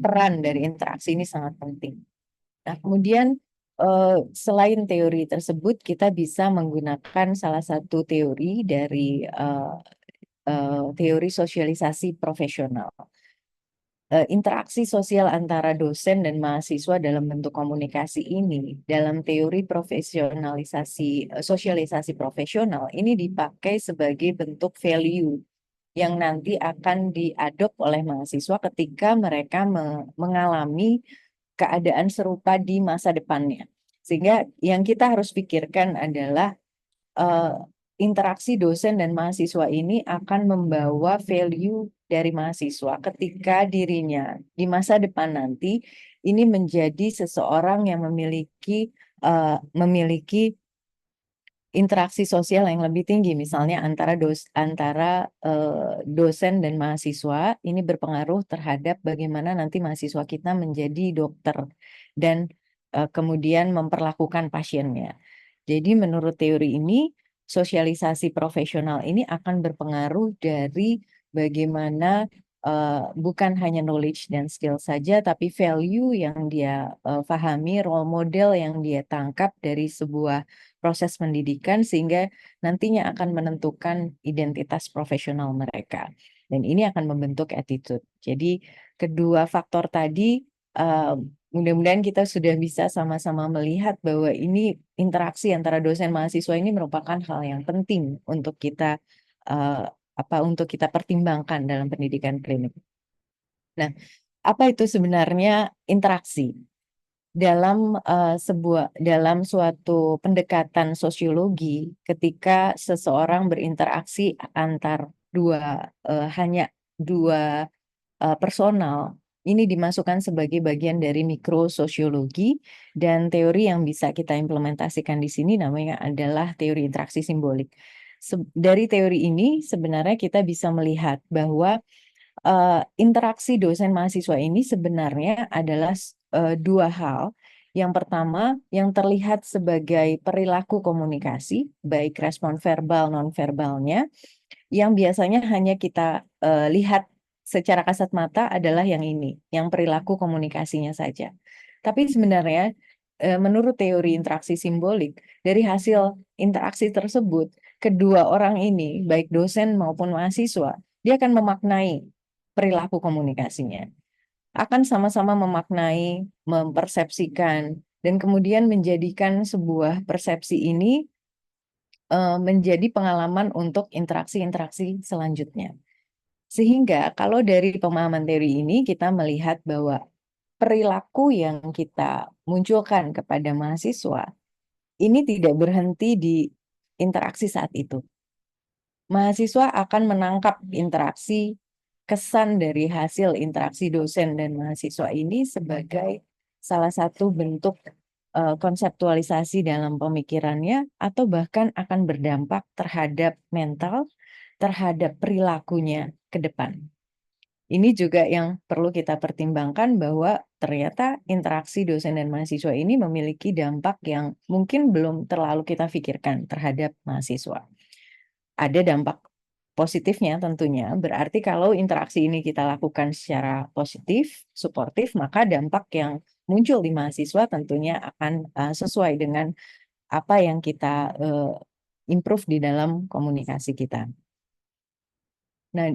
Speaker 4: peran dari interaksi ini sangat penting. Nah, kemudian selain teori tersebut, kita bisa menggunakan salah satu teori dari teori sosialisasi profesional. Interaksi sosial antara dosen dan mahasiswa dalam bentuk komunikasi ini, dalam teori sosialisasi profesional, ini dipakai sebagai bentuk value yang nanti akan diadop oleh mahasiswa ketika mereka mengalami keadaan serupa di masa depannya. Sehingga yang kita harus pikirkan adalah interaksi dosen dan mahasiswa ini akan membawa value dari mahasiswa ketika dirinya di masa depan nanti ini menjadi seseorang yang memiliki interaksi sosial yang lebih tinggi, misalnya antara dosen dan mahasiswa, ini berpengaruh terhadap bagaimana nanti mahasiswa kita menjadi dokter dan kemudian memperlakukan pasiennya. Jadi menurut teori ini, sosialisasi profesional ini akan berpengaruh dari bagaimana bukan hanya knowledge dan skill saja, tapi value yang dia pahami, role model yang dia tangkap dari sebuah proses pendidikan sehingga nantinya akan menentukan identitas profesional mereka. Dan ini akan membentuk attitude. Jadi kedua faktor tadi mudah-mudahan kita sudah bisa sama-sama melihat bahwa ini interaksi antara dosen mahasiswa ini merupakan hal yang penting untuk kita untuk kita pertimbangkan dalam pendidikan klinik. Nah, apa itu sebenarnya interaksi? Dalam suatu pendekatan sosiologi, ketika seseorang berinteraksi hanya dua personal, ini dimasukkan sebagai bagian dari mikrososiologi, dan teori yang bisa kita implementasikan di sini namanya adalah teori interaksi simbolik. Dari teori ini sebenarnya kita bisa melihat bahwa interaksi dosen mahasiswa ini sebenarnya adalah dua hal. Yang pertama, yang terlihat sebagai perilaku komunikasi, baik respon verbal non-verbalnya, yang biasanya hanya kita lihat secara kasat mata adalah yang ini, yang perilaku komunikasinya saja. Tapi sebenarnya menurut teori interaksi simbolik, dari hasil interaksi tersebut, kedua orang ini, baik dosen maupun mahasiswa, dia akan memaknai perilaku komunikasinya. Akan sama-sama memaknai, mempersepsikan, dan kemudian menjadikan sebuah persepsi ini menjadi pengalaman untuk interaksi-interaksi selanjutnya. Sehingga kalau dari pemahaman teori ini kita melihat bahwa perilaku yang kita munculkan kepada mahasiswa ini tidak berhenti di interaksi saat itu. Mahasiswa akan menangkap interaksi, kesan dari hasil interaksi dosen dan mahasiswa ini sebagai salah satu bentuk konseptualisasi dalam pemikirannya, atau bahkan akan berdampak terhadap mental, terhadap perilakunya ke depan. Ini juga yang perlu kita pertimbangkan bahwa ternyata interaksi dosen dan mahasiswa ini memiliki dampak yang mungkin belum terlalu kita pikirkan terhadap mahasiswa. Ada dampak positifnya tentunya, berarti kalau interaksi ini kita lakukan secara positif, suportif, maka dampak yang muncul di mahasiswa tentunya akan sesuai dengan apa yang kita improve di dalam komunikasi kita. Nah,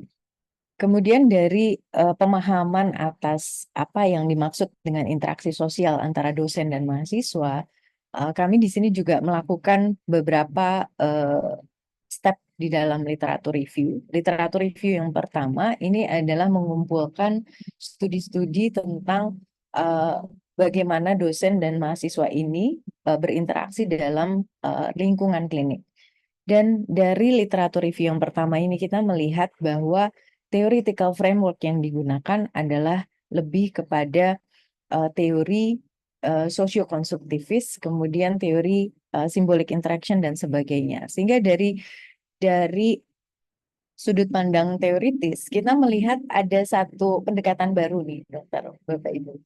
Speaker 4: kemudian dari pemahaman atas apa yang dimaksud dengan interaksi sosial antara dosen dan mahasiswa, kami di sini juga melakukan beberapa step di dalam literatur review. Literatur review yang pertama ini adalah mengumpulkan studi-studi tentang bagaimana dosen dan mahasiswa ini berinteraksi dalam lingkungan klinik. Dan dari literatur review yang pertama ini kita melihat bahwa theoretical framework yang digunakan adalah lebih kepada teori sosiokonstruktivis, kemudian teori symbolic interaction dan sebagainya. Sehingga dari sudut pandang teoritis, kita melihat ada satu pendekatan baru nih, dokter, Bapak Ibu.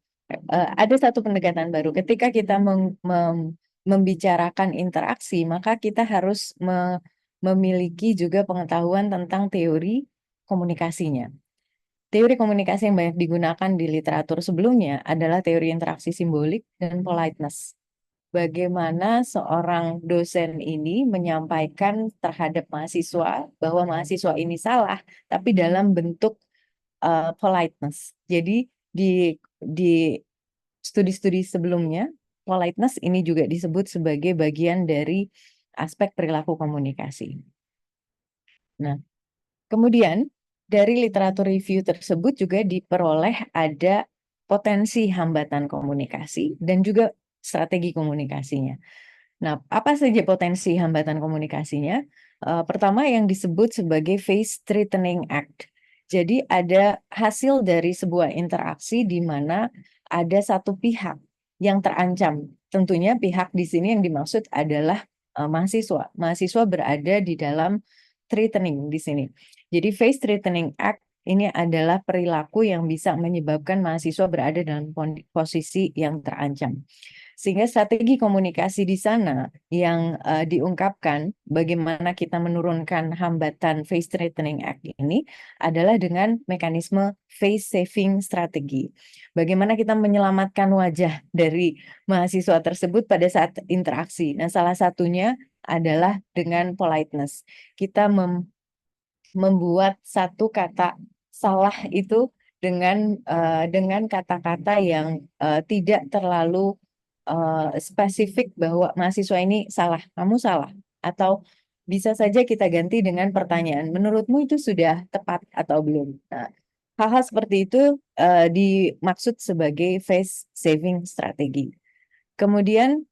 Speaker 4: Ada satu pendekatan baru. Ketika kita membicarakan interaksi, maka kita harus memiliki juga pengetahuan tentang teori komunikasinya. Teori komunikasi yang banyak digunakan di literatur sebelumnya adalah teori interaksi simbolik dan politeness. Bagaimana seorang dosen ini menyampaikan terhadap mahasiswa bahwa mahasiswa ini salah, tapi dalam bentuk politeness. Jadi di studi-studi sebelumnya, politeness ini juga disebut sebagai bagian dari aspek perilaku komunikasi. Nah, kemudian dari literatur review tersebut juga diperoleh ada potensi hambatan komunikasi dan juga strategi komunikasinya. Nah, apa saja potensi hambatan komunikasinya? Pertama yang disebut sebagai face threatening act. Jadi ada hasil dari sebuah interaksi di mana ada satu pihak yang terancam. Tentunya pihak di sini yang dimaksud adalah mahasiswa. Mahasiswa berada di dalam threatening di sini. Jadi face threatening act ini adalah perilaku yang bisa menyebabkan mahasiswa berada dalam posisi yang terancam. Sehingga strategi komunikasi di sana yang diungkapkan bagaimana kita menurunkan hambatan face threatening act ini adalah dengan mekanisme face saving strategi. Bagaimana kita menyelamatkan wajah dari mahasiswa tersebut pada saat interaksi. Nah, salah satunya adalah dengan politeness. Kita membuat satu kata salah itu dengan kata-kata yang tidak terlalu spesifik bahwa mahasiswa ini salah, kamu salah, atau bisa saja kita ganti dengan pertanyaan, menurutmu itu sudah tepat atau belum? Nah, hal-hal seperti itu dimaksud sebagai face saving strategi. Kemudian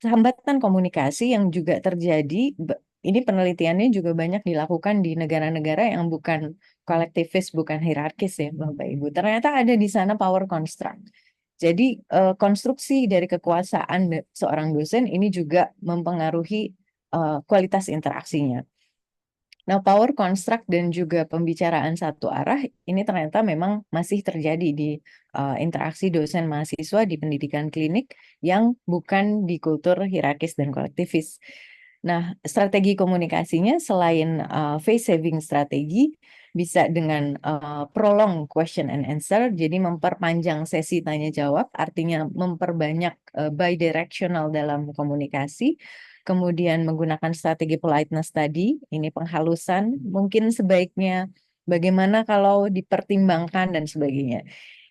Speaker 4: hambatan komunikasi yang juga terjadi, ini penelitiannya juga banyak dilakukan di negara-negara yang bukan kolektivis, bukan hierarkis ya Bapak Ibu. Ternyata ada di sana power construct. Jadi konstruksi dari kekuasaan seorang dosen ini juga mempengaruhi kualitas interaksinya. Nah, power construct dan juga pembicaraan satu arah ini ternyata memang masih terjadi di interaksi dosen mahasiswa di pendidikan klinik yang bukan di kultur hierarkis dan kolektivis. Nah, strategi komunikasinya selain face saving strategi bisa dengan prolong question and answer, jadi memperpanjang sesi tanya jawab, artinya memperbanyak bidirectional dalam komunikasi. Kemudian menggunakan strategi politeness tadi, ini penghalusan, mungkin sebaiknya bagaimana kalau dipertimbangkan dan sebagainya.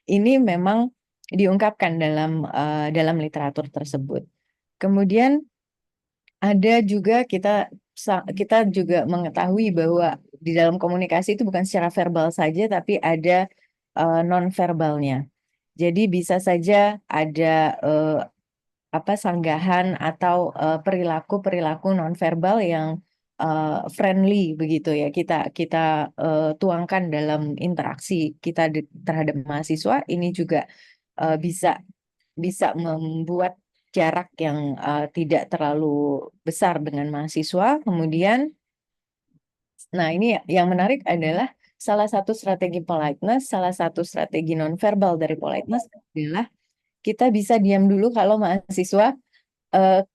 Speaker 4: Ini memang diungkapkan dalam literatur tersebut. Kemudian ada juga kita juga mengetahui bahwa di dalam komunikasi itu bukan secara verbal saja, tapi ada non-verbalnya. Jadi bisa saja ada sanggahan atau perilaku non-verbal yang friendly begitu ya. Kita tuangkan dalam interaksi kita terhadap mahasiswa. Ini juga bisa membuat jarak yang tidak terlalu besar dengan mahasiswa. Kemudian, nah ini yang menarik adalah salah satu strategi politeness, salah satu strategi nonverbal dari politeness adalah kita bisa diam dulu kalau mahasiswa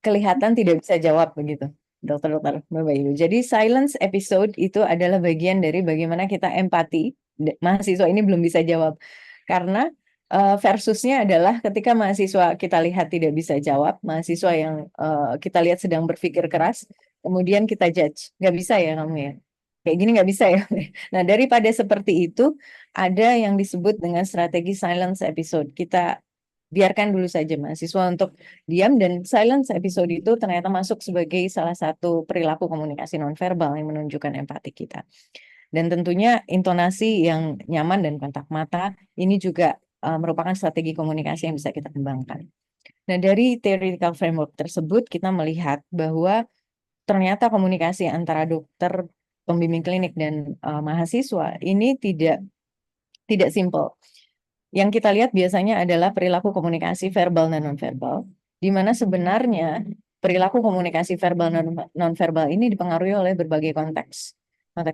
Speaker 4: kelihatan tidak bisa jawab begitu. Dokter-dokter, Bapak Ibu. Jadi silence episode itu adalah bagian dari bagaimana kita empati. Mahasiswa ini belum bisa jawab. Karena versusnya adalah ketika mahasiswa kita lihat tidak bisa jawab, mahasiswa yang kita lihat sedang berpikir keras, kemudian kita judge, nggak bisa ya kamu ya, kayak gini nggak bisa ya. Nah, daripada seperti itu, ada yang disebut dengan strategi silence episode. Kita biarkan dulu saja mahasiswa untuk diam, dan silence episode itu ternyata masuk sebagai salah satu perilaku komunikasi nonverbal yang menunjukkan empati kita. Dan tentunya intonasi yang nyaman dan kontak mata ini juga merupakan strategi komunikasi yang bisa kita kembangkan. Nah, dari theoretical framework tersebut kita melihat bahwa ternyata komunikasi antara dokter, pembimbing klinik dan mahasiswa ini tidak simpel. Yang kita lihat biasanya adalah perilaku komunikasi verbal dan nonverbal, di mana sebenarnya perilaku komunikasi verbal dan nonverbal ini dipengaruhi oleh berbagai konteks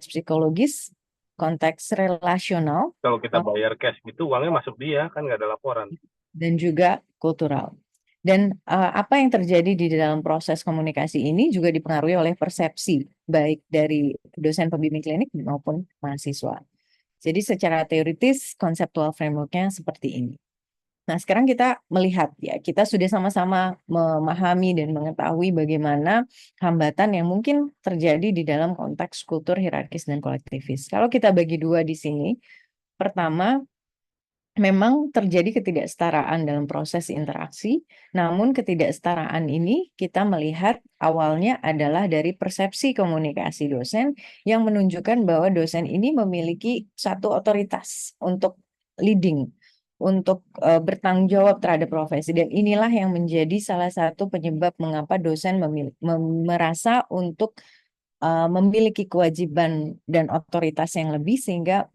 Speaker 4: psikologis, konteks relasional,
Speaker 5: Kalau kita bayar cash gitu, uangnya masuk dia, kan nggak ada laporan.
Speaker 4: dan juga kultural. Dan apa yang terjadi di dalam proses komunikasi ini juga dipengaruhi oleh persepsi, baik dari dosen pembimbing klinik maupun mahasiswa. Jadi secara teoritis, konseptual framework-nya seperti ini. Nah, sekarang kita melihat ya, kita sudah sama-sama memahami dan mengetahui bagaimana hambatan yang mungkin terjadi di dalam konteks kultur hierarkis dan kolektivis. Kalau kita bagi dua di sini, pertama, memang terjadi ketidaksetaraan dalam proses interaksi, namun ketidaksetaraan ini kita melihat awalnya adalah dari persepsi komunikasi dosen yang menunjukkan bahwa dosen ini memiliki satu otoritas untuk leading, untuk bertanggung jawab terhadap profesi, dan inilah yang menjadi salah satu penyebab mengapa dosen merasa untuk memiliki kewajiban dan otoritas yang lebih, sehingga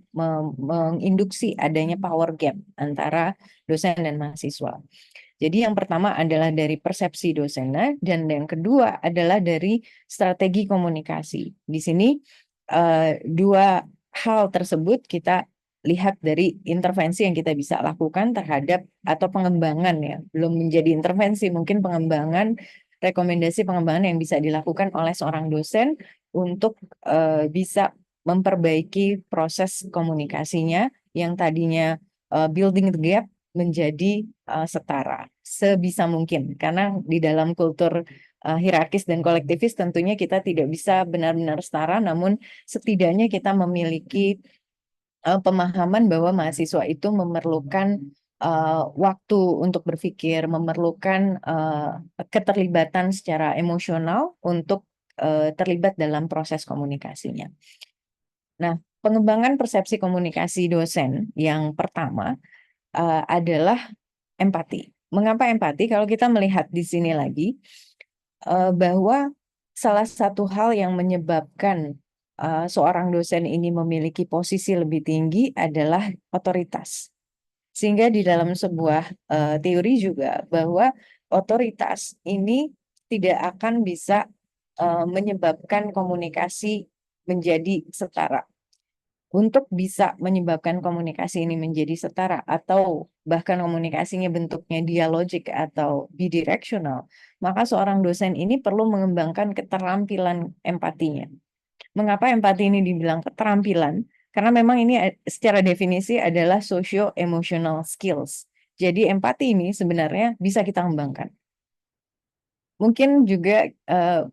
Speaker 4: menginduksi adanya power gap antara dosen dan mahasiswa. Jadi yang pertama adalah dari persepsi dosennya dan yang kedua adalah dari strategi komunikasi. Di sini dua hal tersebut kita lihat dari intervensi yang kita bisa lakukan terhadap atau pengembangan ya, belum menjadi intervensi, mungkin pengembangan, rekomendasi pengembangan yang bisa dilakukan oleh seorang dosen untuk bisa memperbaiki proses komunikasinya yang tadinya building the gap menjadi setara sebisa mungkin, karena di dalam kultur hierarkis dan kolektivis tentunya kita tidak bisa benar-benar setara, namun setidaknya kita memiliki pemahaman bahwa mahasiswa itu memerlukan waktu untuk berpikir, memerlukan keterlibatan secara emosional untuk terlibat dalam proses komunikasinya. Nah, pengembangan persepsi komunikasi dosen yang pertama adalah empati. Mengapa empati? Kalau kita melihat di sini lagi, bahwa salah satu hal yang menyebabkan seorang dosen ini memiliki posisi lebih tinggi adalah otoritas. Sehingga di dalam sebuah teori juga bahwa otoritas ini tidak akan bisa menyebabkan komunikasi menjadi setara. Untuk bisa menyebabkan komunikasi ini menjadi setara atau bahkan komunikasinya bentuknya dialogik atau bidireksional, maka seorang dosen ini perlu mengembangkan keterampilan empatinya. Mengapa empati ini dibilang keterampilan? Karena memang ini secara definisi adalah socio-emotional skills. Jadi empati ini sebenarnya bisa kita kembangkan. Mungkin juga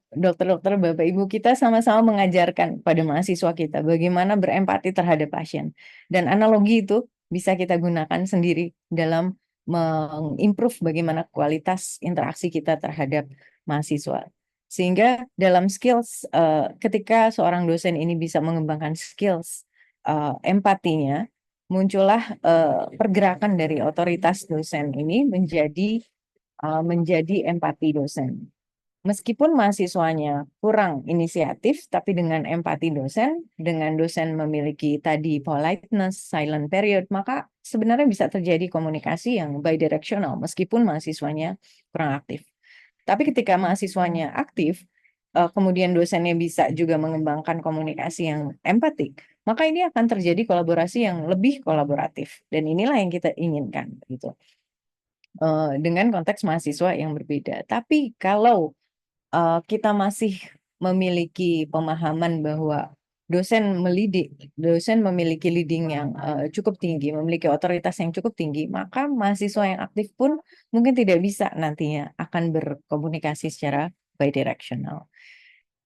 Speaker 4: dokter-dokter, Bapak Ibu, kita sama-sama mengajarkan pada mahasiswa kita bagaimana berempati terhadap pasien. Dan analogi itu bisa kita gunakan sendiri dalam mengimprove bagaimana kualitas interaksi kita terhadap mahasiswa. Sehingga dalam skills, ketika seorang dosen ini bisa mengembangkan skills empatinya, muncullah pergerakan dari otoritas dosen ini menjadi empati dosen. Meskipun mahasiswanya kurang inisiatif, tapi dengan empati dosen, dengan dosen memiliki tadi politeness, silent period, maka sebenarnya bisa terjadi komunikasi yang bidirectional, meskipun mahasiswanya kurang aktif. Tapi ketika mahasiswanya aktif, kemudian dosennya bisa juga mengembangkan komunikasi yang empatik, maka ini akan terjadi kolaborasi yang lebih kolaboratif. Dan inilah yang kita inginkan, gitu. Dengan konteks mahasiswa yang berbeda. Tapi kalau kita masih memiliki pemahaman bahwa dosen memiliki leading yang cukup tinggi, memiliki otoritas yang cukup tinggi, maka mahasiswa yang aktif pun mungkin tidak bisa nantinya akan berkomunikasi secara bidirectional.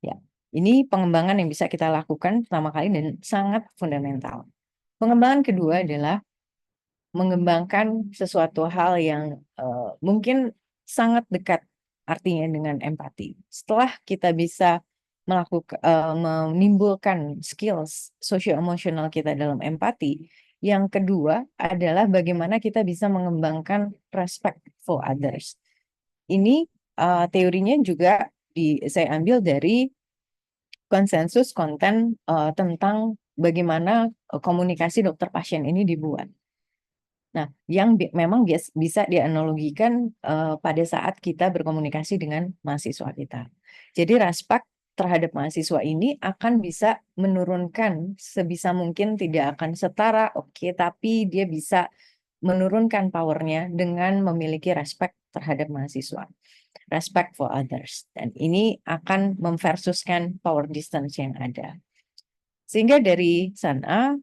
Speaker 4: Ya, ini pengembangan yang bisa kita lakukan pertama kali dan sangat fundamental. Pengembangan kedua adalah mengembangkan sesuatu hal yang mungkin sangat dekat artinya dengan empati. Setelah kita bisa menimbulkan skills socio-emosional kita dalam empati, yang kedua adalah bagaimana kita bisa mengembangkan respect for others. Ini teorinya juga saya ambil dari konsensus konten tentang bagaimana komunikasi dokter pasien ini dibuat. Nah, yang memang bisa dianalogikan pada saat kita berkomunikasi dengan mahasiswa kita. Jadi respect terhadap mahasiswa ini akan bisa menurunkan sebisa mungkin, tidak akan setara, oke, tapi dia bisa menurunkan powernya dengan memiliki respect terhadap mahasiswa. Respect for others. Dan ini akan memversuskan power distance yang ada. Sehingga dari sana,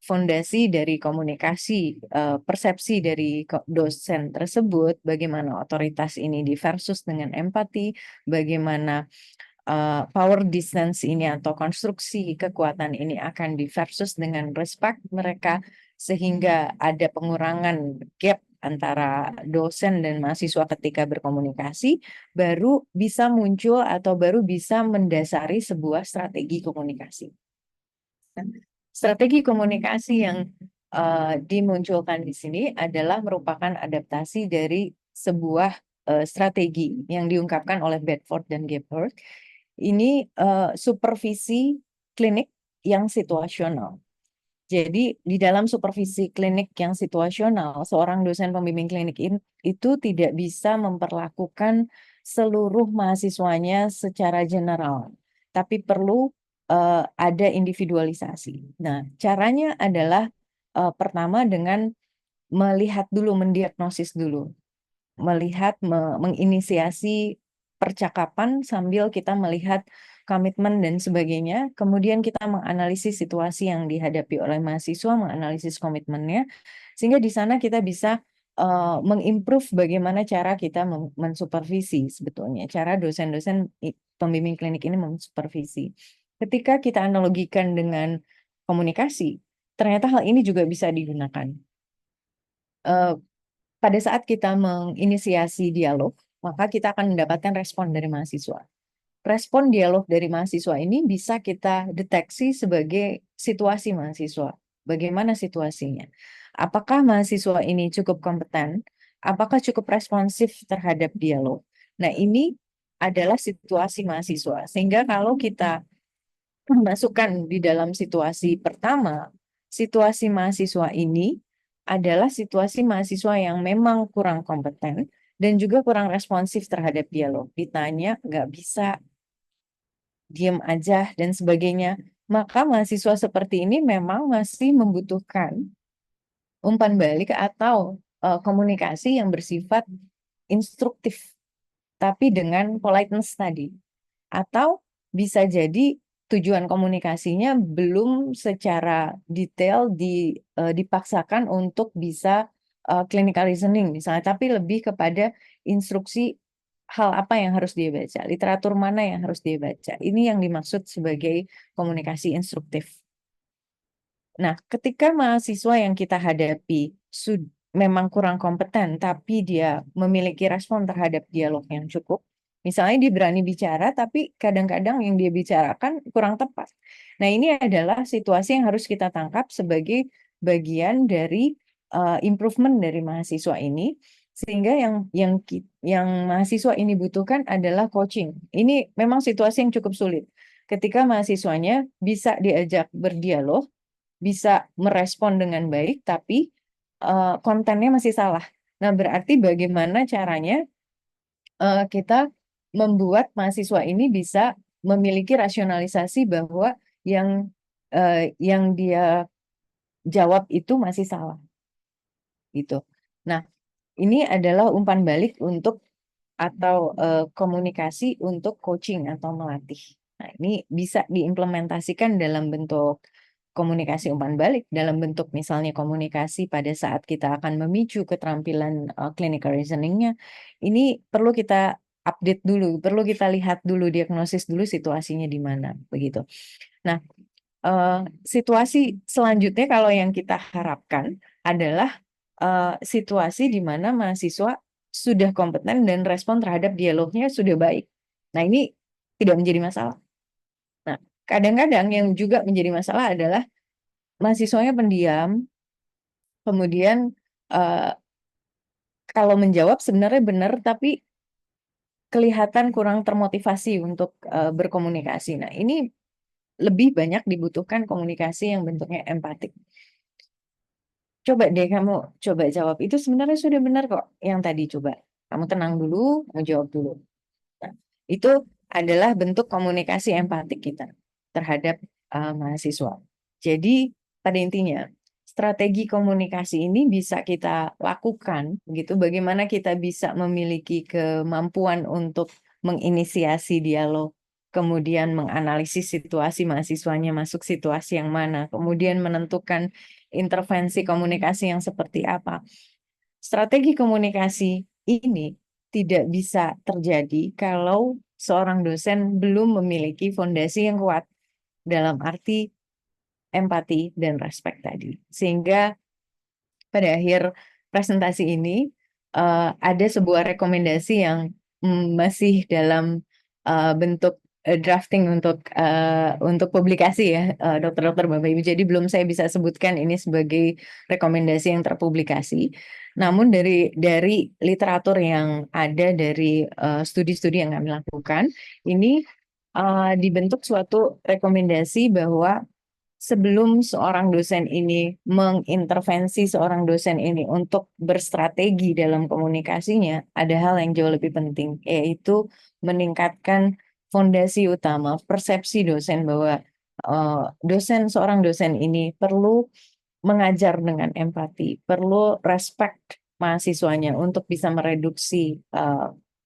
Speaker 4: fondasi dari komunikasi, persepsi dari dosen tersebut, bagaimana otoritas ini diversus dengan empati, bagaimana power distance ini atau konstruksi kekuatan ini akan diversus dengan respect mereka, sehingga ada pengurangan gap antara dosen dan mahasiswa ketika berkomunikasi, baru bisa muncul atau baru bisa mendasari sebuah strategi komunikasi. Strategi komunikasi yang dimunculkan di sini adalah merupakan adaptasi dari sebuah strategi yang diungkapkan oleh Bedford dan Gephardt. Ini supervisi klinik yang situasional. Jadi di dalam supervisi klinik yang situasional, seorang dosen pembimbing klinik itu tidak bisa memperlakukan seluruh mahasiswanya secara general, tapi perlu ada individualisasi. Nah, caranya adalah pertama dengan melihat dulu, mendiagnosis dulu, melihat, menginisiasi percakapan sambil kita melihat komitmen dan sebagainya. Kemudian kita menganalisis situasi yang dihadapi oleh mahasiswa, menganalisis komitmennya, sehingga di sana kita bisa mengimprove bagaimana cara kita mensupervisi sebetulnya, cara dosen-dosen pembimbing klinik ini mensupervisi. Ketika kita analogikan dengan komunikasi, ternyata hal ini juga bisa digunakan. Pada saat kita menginisiasi dialog, maka kita akan mendapatkan respon dari mahasiswa. Respon dialog dari mahasiswa ini bisa kita deteksi sebagai situasi mahasiswa. Bagaimana situasinya? Apakah mahasiswa ini cukup kompeten? Apakah cukup responsif terhadap dialog? Nah, ini adalah situasi mahasiswa. Sehingga kalau kita masukkan di dalam situasi pertama, situasi mahasiswa ini adalah situasi mahasiswa yang memang kurang kompeten dan juga kurang responsif terhadap dialog. Ditanya, nggak bisa, diam aja, dan sebagainya. Maka mahasiswa seperti ini memang masih membutuhkan umpan balik atau komunikasi yang bersifat instruktif, tapi dengan politeness tadi. Atau bisa jadi tujuan komunikasinya belum secara detail dipaksakan untuk bisa clinical reasoning misalnya, tapi lebih kepada instruksi hal apa yang harus dia baca, literatur mana yang harus dia baca. Ini yang dimaksud sebagai komunikasi instruktif. Nah, ketika mahasiswa yang kita hadapi memang kurang kompeten, tapi dia memiliki respon terhadap dialog yang cukup, misalnya dia berani bicara, tapi kadang-kadang yang dia bicarakan kurang tepat. Nah, ini adalah situasi yang harus kita tangkap sebagai bagian dari improvement dari mahasiswa ini, sehingga yang mahasiswa ini butuhkan adalah coaching. Ini memang situasi yang cukup sulit. Ketika mahasiswanya bisa diajak berdialog, bisa merespon dengan baik, tapi kontennya masih salah. Nah, berarti bagaimana caranya kita membuat mahasiswa ini bisa memiliki rasionalisasi bahwa yang dia jawab itu masih salah, gitu. Nah, ini adalah umpan balik untuk atau komunikasi untuk coaching atau melatih. Nah, ini bisa diimplementasikan dalam bentuk komunikasi umpan balik, dalam bentuk misalnya komunikasi pada saat kita akan memicu keterampilan clinical reasoning-nya. Ini perlu kita update dulu, perlu kita lihat dulu, diagnosis dulu situasinya di mana, begitu. Nah, situasi selanjutnya kalau yang kita harapkan adalah situasi di mana mahasiswa sudah kompeten dan respon terhadap dialognya sudah baik. Nah, ini tidak menjadi masalah. Nah, kadang-kadang yang juga menjadi masalah adalah mahasiswanya pendiam, kemudian kalau menjawab sebenarnya benar, tapi kelihatan kurang termotivasi untuk berkomunikasi. Nah, ini lebih banyak dibutuhkan komunikasi yang bentuknya empatik. Coba deh kamu coba jawab, itu sebenarnya sudah benar kok yang tadi, coba. Kamu tenang dulu, kamu jawab dulu. Nah, itu adalah bentuk komunikasi empatik kita terhadap mahasiswa. Jadi pada intinya, strategi komunikasi ini bisa kita lakukan, gitu. Bagaimana kita bisa memiliki kemampuan untuk menginisiasi dialog, kemudian menganalisis situasi mahasiswanya masuk situasi yang mana, kemudian menentukan intervensi komunikasi yang seperti apa. Strategi komunikasi ini tidak bisa terjadi kalau seorang dosen belum memiliki fondasi yang kuat dalam arti empati dan respect tadi. Sehingga pada akhir presentasi ini ada sebuah rekomendasi yang masih dalam bentuk drafting untuk publikasi ya, dokter-dokter Bapak Ibu. Jadi belum saya bisa sebutkan ini sebagai rekomendasi yang terpublikasi. Namun dari literatur yang ada, dari studi-studi yang kami lakukan, ini dibentuk suatu rekomendasi bahwa sebelum seorang dosen ini mengintervensi seorang dosen ini untuk berstrategi dalam komunikasinya, ada hal yang jauh lebih penting, yaitu meningkatkan fondasi utama, persepsi dosen bahwa seorang dosen ini perlu mengajar dengan empati, perlu respect mahasiswanya untuk bisa mereduksi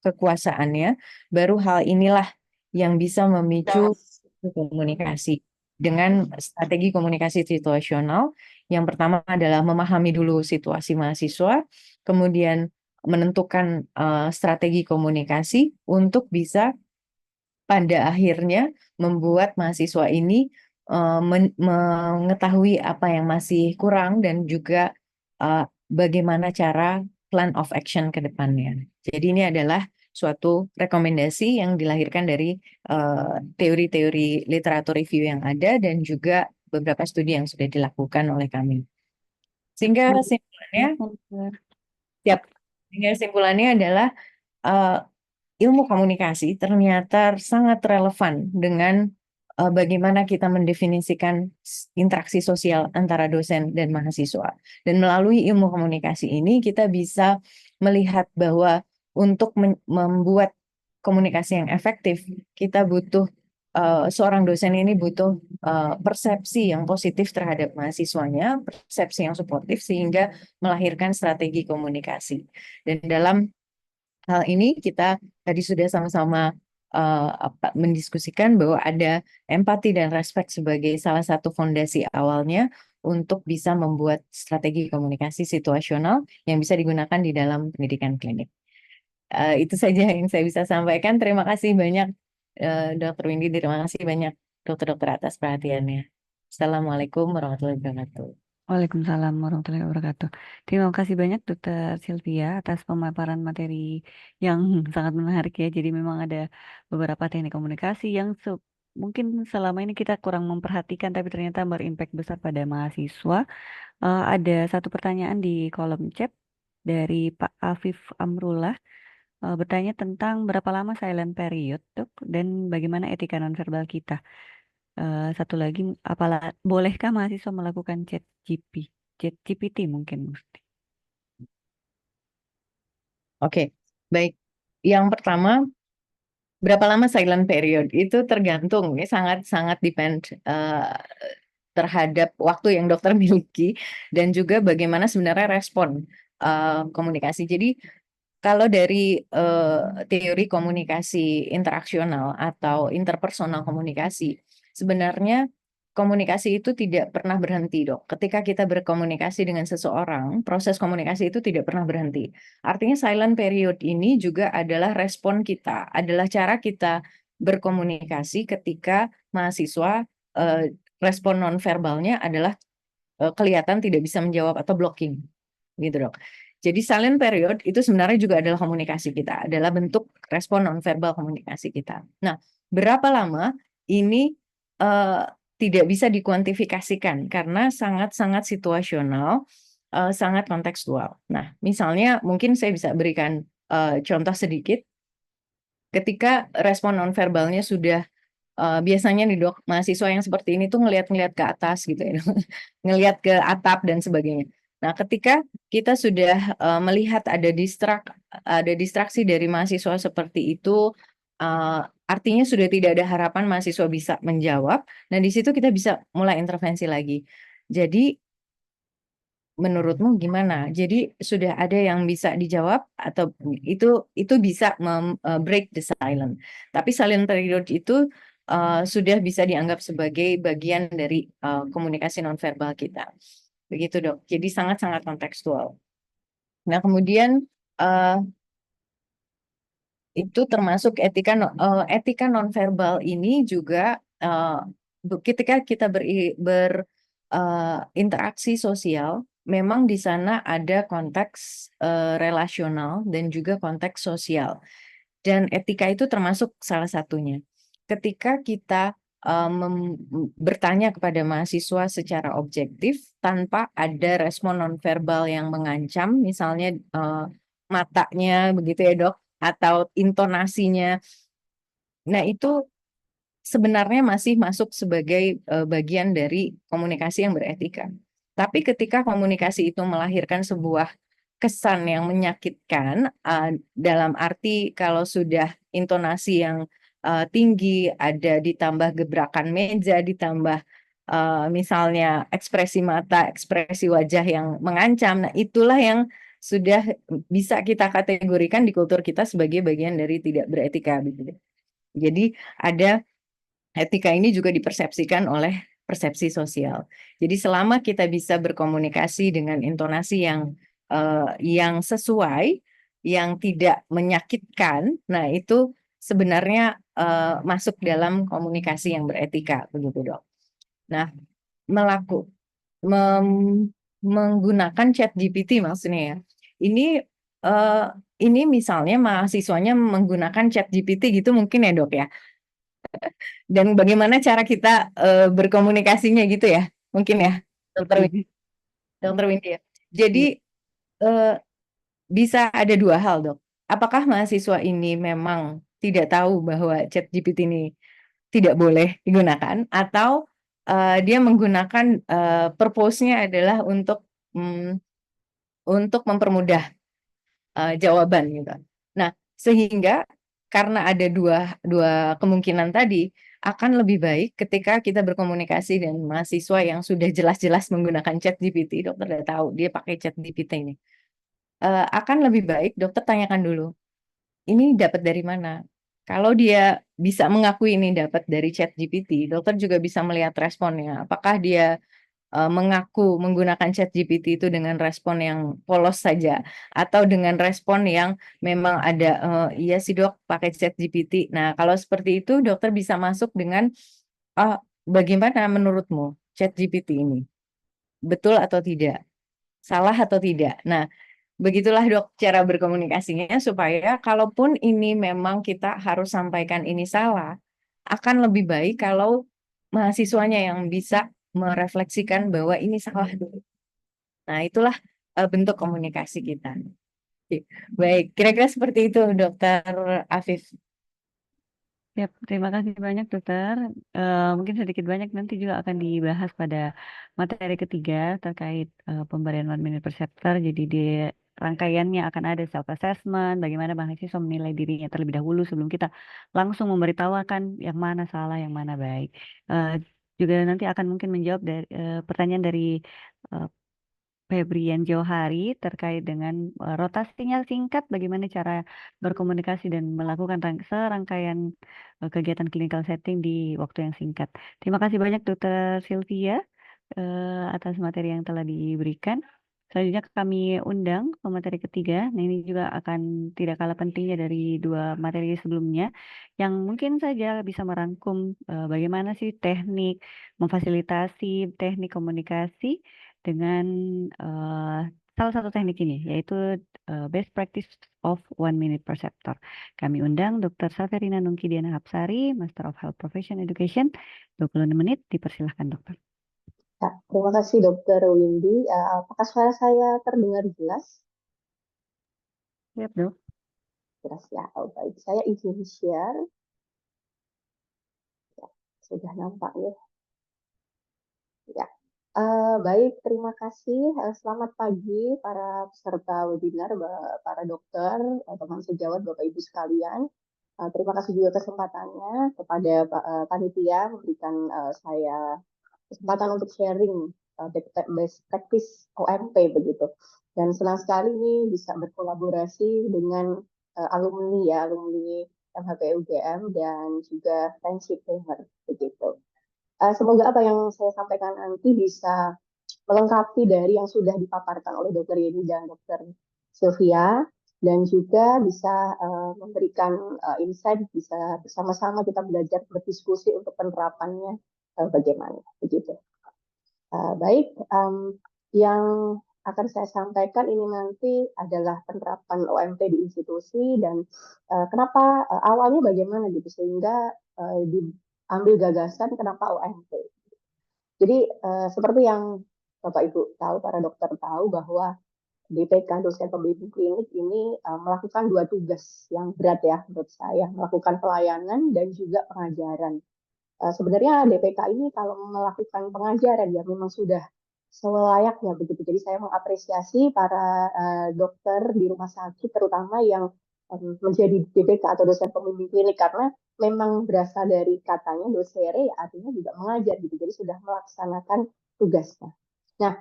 Speaker 4: kekuasaannya. Baru hal inilah yang bisa memicu komunikasi dengan strategi komunikasi situasional. Yang pertama adalah memahami dulu situasi mahasiswa, kemudian menentukan strategi komunikasi untuk bisa pada akhirnya membuat mahasiswa ini mengetahui apa yang masih kurang dan juga bagaimana cara plan of action ke depannya. Jadi ini adalah suatu rekomendasi yang dilahirkan dari teori-teori literatur review yang ada dan juga beberapa studi yang sudah dilakukan oleh kami. Sehingga kesimpulannya, sehingga kesimpulannya adalah ilmu komunikasi ternyata sangat relevan dengan bagaimana kita mendefinisikan interaksi sosial antara dosen dan mahasiswa. Dan melalui ilmu komunikasi ini kita bisa melihat bahwa untuk membuat komunikasi yang efektif, kita butuh seorang dosen ini butuh persepsi yang positif terhadap mahasiswanya, persepsi yang suportif sehingga melahirkan strategi komunikasi. Dan dalam hal ini kita tadi sudah sama-sama mendiskusikan bahwa ada empati dan respect sebagai salah satu fondasi awalnya untuk bisa membuat strategi komunikasi situasional yang bisa digunakan di dalam pendidikan klinik. Itu saja yang saya bisa sampaikan. Terima kasih banyak Dr. Windy, terima kasih banyak dokter-dokter atas perhatiannya. Assalamualaikum warahmatullahi wabarakatuh.
Speaker 1: Waalaikumsalam warahmatullahi wabarakatuh. Terima kasih banyak Dokter Sylvia atas pemaparan materi yang sangat menarik ya. Jadi memang ada beberapa teknik komunikasi yang mungkin selama ini kita kurang memperhatikan tapi ternyata berimpact besar pada mahasiswa. Ada satu pertanyaan di kolom chat dari Pak Afif Amrullah. Bertanya tentang berapa lama silent period, Dok, dan bagaimana etika nonverbal kita. Satu lagi, bolehkah mahasiswa melakukan chat GPT mungkin mesti.
Speaker 4: Oke, baik. Yang pertama, berapa lama silent period? Itu tergantung, ya, sangat depend terhadap waktu yang dokter miliki dan juga bagaimana sebenarnya respon komunikasi. Jadi kalau dari teori komunikasi interaksional atau interpersonal komunikasi, sebenarnya komunikasi itu tidak pernah berhenti, Dok. Ketika kita berkomunikasi dengan seseorang, proses komunikasi itu tidak pernah berhenti. Artinya silent period ini juga adalah respon kita, adalah cara kita berkomunikasi ketika mahasiswa respon nonverbalnya adalah kelihatan tidak bisa menjawab atau blocking, gitu, Dok. Jadi silent period itu sebenarnya juga adalah komunikasi kita, adalah bentuk respon nonverbal komunikasi kita. Nah, berapa lama ini tidak bisa dikuantifikasikan karena sangat-sangat situasional, sangat kontekstual. Nah, misalnya mungkin saya bisa berikan contoh sedikit. Ketika respon nonverbalnya sudah biasanya nih Dok, mahasiswa yang seperti ini tuh ngelihat-ngelihat ke atas gitu ya, ngelihat ke atap dan sebagainya. Nah, ketika kita sudah melihat ada distraksi dari mahasiswa seperti itu, artinya sudah tidak ada harapan mahasiswa bisa menjawab. Nah, di situ kita bisa mulai intervensi lagi. Jadi, menurutmu gimana? Jadi sudah ada yang bisa dijawab atau itu bisa break the silence. Tapi silent period itu sudah bisa dianggap sebagai bagian dari komunikasi nonverbal kita. Begitu, Dok. Jadi sangat-sangat kontekstual. Nah, kemudian itu termasuk etika nonverbal ini juga ketika kita berinteraksi sosial, memang di sana ada konteks relasional dan juga konteks sosial. Dan etika itu termasuk salah satunya. Ketika kita bertanya kepada mahasiswa secara objektif tanpa ada respon nonverbal yang mengancam, misalnya matanya begitu ya, Dok, atau intonasinya. Nah, itu sebenarnya masih masuk sebagai bagian dari komunikasi yang beretika. Tapi ketika komunikasi itu melahirkan sebuah kesan yang menyakitkan, dalam arti kalau sudah intonasi yang tinggi, ada ditambah gebrakan meja, ditambah misalnya ekspresi mata, ekspresi wajah yang mengancam, nah itulah yang sudah bisa kita kategorikan di kultur kita sebagai bagian dari tidak beretika, gitu. Jadi ada etika ini juga dipersepsikan oleh persepsi sosial. Jadi selama kita bisa berkomunikasi dengan intonasi yang sesuai, yang tidak menyakitkan, nah itu sebenarnya masuk dalam komunikasi yang beretika, begitu dok. Nah, menggunakan chat GPT maksudnya ya. Eh, ini misalnya mahasiswanya menggunakan chat GPT gitu mungkin ya dok ya. Dan bagaimana cara kita berkomunikasinya gitu ya, mungkin ya, Dokter Windy ya. Jadi bisa ada dua hal dok. Apakah mahasiswa ini memang tidak tahu bahwa chat GPT ini tidak boleh digunakan, atau dia menggunakan purpose-nya adalah untuk mempermudah jawaban gitu. Nah, sehingga karena ada dua kemungkinan tadi, akan lebih baik ketika kita berkomunikasi dengan mahasiswa yang sudah jelas-jelas menggunakan chat GPT, dokter udah tahu dia pakai chat GPT ini. Akan lebih baik dokter tanyakan dulu, ini dapat dari mana? Kalau dia bisa mengakui ini dapat dari chat GPT, dokter juga bisa melihat responnya. Apakah dia mengaku menggunakan chat GPT itu dengan respon yang polos saja, atau dengan respon yang memang ada iya sih dok pakai chat GPT. Nah kalau seperti itu dokter bisa masuk dengan bagaimana menurutmu chat GPT ini betul atau tidak, salah atau tidak. Nah begitulah dok cara berkomunikasinya, supaya kalaupun ini memang kita harus sampaikan ini salah, akan lebih baik kalau mahasiswanya yang bisa merefleksikan bahwa ini salah dulu. Nah, itulah bentuk komunikasi kita. Oke. Baik, kira-kira seperti itu, Dokter Afif.
Speaker 1: Siap, terima kasih banyak dokter. Mungkin sedikit banyak nanti juga akan dibahas pada materi ketiga terkait pemberian 1 minute per chapter. Jadi di rangkaiannya akan ada self assessment, bagaimana mahasiswa menilai dirinya terlebih dahulu sebelum kita langsung memberitahukan yang mana salah, yang mana baik. Eh, Juga nanti akan mungkin menjawab dari pertanyaan dari eh, Febrian Johari terkait dengan rotasinya singkat, bagaimana cara berkomunikasi dan melakukan serangkaian kegiatan clinical setting di waktu yang singkat. Terima kasih banyak Dokter Sylvia atas materi yang telah diberikan. Selanjutnya kami undang ke materi ketiga. Nah, ini juga akan tidak kalah pentingnya dari dua materi sebelumnya, yang mungkin saja bisa merangkum bagaimana sih teknik memfasilitasi teknik komunikasi dengan salah satu teknik ini, yaitu best practice of 1 minute per chapter. Kami undang Dr. Saverina Nungkidiana Hapsari, Master of Health Profession Education, 26 menit, dipersilahkan dokter.
Speaker 6: Ya, terima kasih Dokter Windy. Apakah suara saya terdengar jelas?
Speaker 1: Siap dok.
Speaker 6: Jelas ya. Oh, baik, saya izin share. Ya, sudah nampak ya. Ya, baik, terima kasih. Selamat pagi para peserta webinar, para dokter, teman sejawat, Bapak Ibu sekalian. Terima kasih juga kesempatannya kepada panitia memberikan saya kesempatan untuk sharing best practice OMP begitu. Dan senang sekali nih bisa berkolaborasi dengan alumni MHP UGM dan juga friendship trainer begitu. Semoga apa yang saya sampaikan nanti bisa melengkapi dari yang sudah dipaparkan oleh Dr. Yeni dan Dr. Sylvia, dan juga bisa memberikan insight, bisa bersama-sama kita belajar berdiskusi untuk penerapannya bagaimana begitu. Baik, yang akan saya sampaikan ini nanti adalah penerapan OMP di institusi dan kenapa awalnya bagaimana gitu sehingga diambil gagasan kenapa OMP. Jadi seperti yang Bapak Ibu tahu, para dokter tahu bahwa DPK dosen pembimbing klinik ini melakukan 2 tugas yang berat ya menurut saya, melakukan pelayanan dan juga pengajaran. Sebenarnya DPK ini kalau melakukan pengajaran ya memang sudah selayaknya begitu. Jadi saya mengapresiasi para dokter di rumah sakit terutama yang menjadi DPK atau dosen pembimbing klinik karena memang berasal dari katanya dosere ya artinya juga mengajar gitu. Jadi sudah melaksanakan tugasnya. Nah,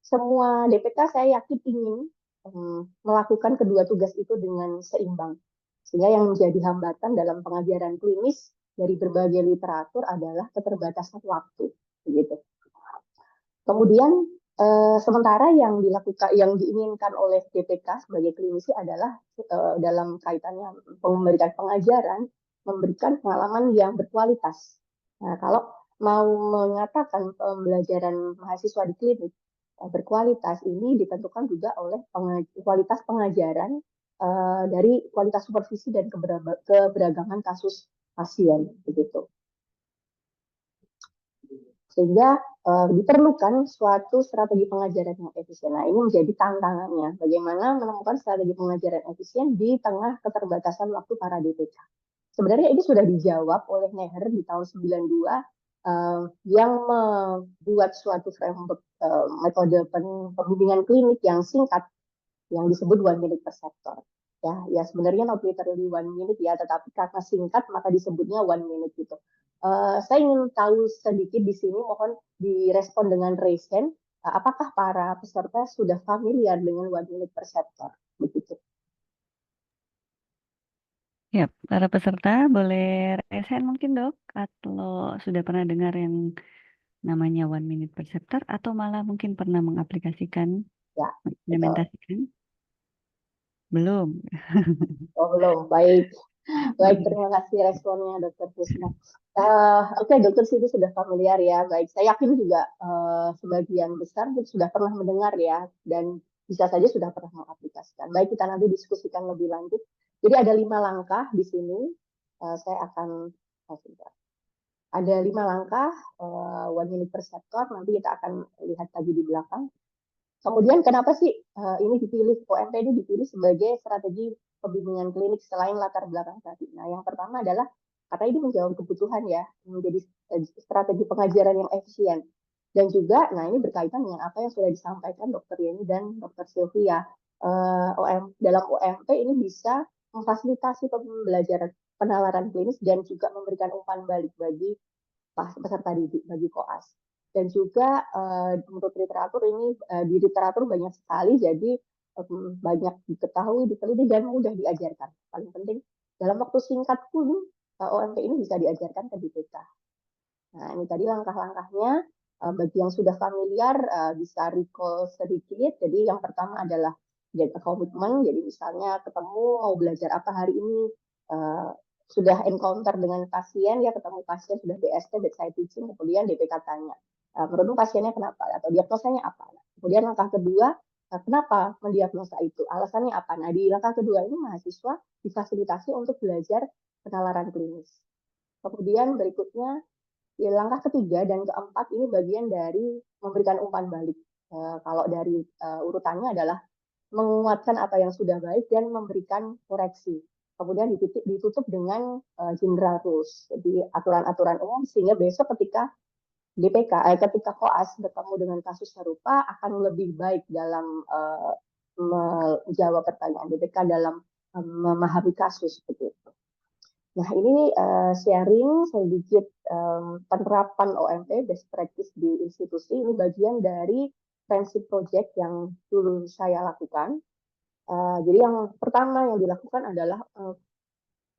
Speaker 6: semua DPK saya yakin ingin melakukan kedua tugas itu dengan seimbang. Sehingga yang menjadi hambatan dalam pengajaran klinis dari berbagai literatur adalah keterbatasan waktu. Begitu. Kemudian sementara yang dilakukan, yang diinginkan oleh DPK sebagai klinisi adalah dalam kaitannya memberikan pengajaran, memberikan pengalaman yang berkualitas. Nah, kalau mau mengatakan pembelajaran mahasiswa di klinik berkualitas ini ditentukan juga oleh kualitas pengajaran dari kualitas supervisi dan keberagaman kasus pasien begitu. Sehingga diperlukan suatu strategi pengajaran yang efisien. Nah, ini menjadi tantangannya. Bagaimana menemukan strategi pengajaran efisien di tengah keterbatasan waktu para DPK. Sebenarnya ini sudah dijawab oleh Neher di tahun 92 yang membuat suatu framework metode pembimbingan klinik yang singkat yang disebut 1 minute per sektor. Ya sebenarnya not literally 1 minute ya, tetapi karena singkat maka disebutnya 1 minute gitu. Saya ingin tahu sedikit di sini, mohon direspon dengan raise hand. Apakah para peserta sudah familiar dengan 1 minute per sektor? Begitu.
Speaker 1: Ya, para peserta boleh raise hand mungkin dok, atau sudah pernah dengar yang namanya 1 minute per chapter, atau malah mungkin pernah mengaplikasikan,
Speaker 6: Ya,
Speaker 1: mengimplementasikan? Belum.
Speaker 6: Oh, belum. Baik. Baik, terima kasih responnya Dr. Krisna. Oke, Dr. Siti sudah familiar ya. Baik, saya yakin juga sebagian besar sudah pernah mendengar ya, dan bisa saja sudah pernah mengaplikasikan. Baik, kita nanti diskusikan lebih lanjut. Jadi ada 5 langkah di sini. Saya akan ada 5 langkah 1 minute per sektor. Nanti kita akan lihat lagi di belakang. Kemudian kenapa sih ini dipilih, OMP ini dipilih sebagai strategi pembimbingan klinik selain latar belakang tadi. Nah, yang pertama adalah karena ini menjawab kebutuhan ya, menjadi strategi pengajaran yang efisien. Dan juga, nah ini berkaitan dengan apa yang sudah disampaikan Dr. Yeni dan Dr. Sylvia. Dalam OMP ini bisa memfasilitasi pembelajaran penalaran klinis dan juga memberikan umpan balik bagi peserta didik, bagi koas. Dan juga menurut literatur ini di literatur banyak sekali, jadi banyak diketahui, diteliti dan mudah diajarkan. Paling penting dalam waktu singkat pun OMP ini bisa diajarkan ke DPK. Nah, ini tadi langkah-langkahnya. Bagi yang sudah familiar bisa recall sedikit. Jadi yang pertama adalah get a commitment. Jadi misalnya ketemu mau belajar apa hari ini, sudah encounter dengan pasien, ya ketemu pasien sudah BST, bedside teaching, kemudian DPK tanya, menurut pasiennya kenapa atau diagnosanya apa. Kemudian langkah kedua, kenapa mendiagnosa itu, alasannya apa. Nah, di langkah kedua ini mahasiswa difasilitasi untuk belajar penalaran klinis. Kemudian berikutnya ya, langkah ketiga dan keempat ini bagian dari memberikan umpan balik. Kalau dari urutannya adalah menguatkan apa yang sudah baik dan memberikan koreksi. Kemudian ditutup dengan general rules, jadi aturan-aturan umum, sehingga besok ketika DPK, ketika koas bertemu dengan kasus serupa akan lebih baik dalam menjawab pertanyaan DPK dalam memahami kasus begitu. Nah, ini sharing sedikit penerapan OMP best practice di institusi. Ini bagian dari friendship project yang dulu saya lakukan. Jadi yang pertama yang dilakukan adalah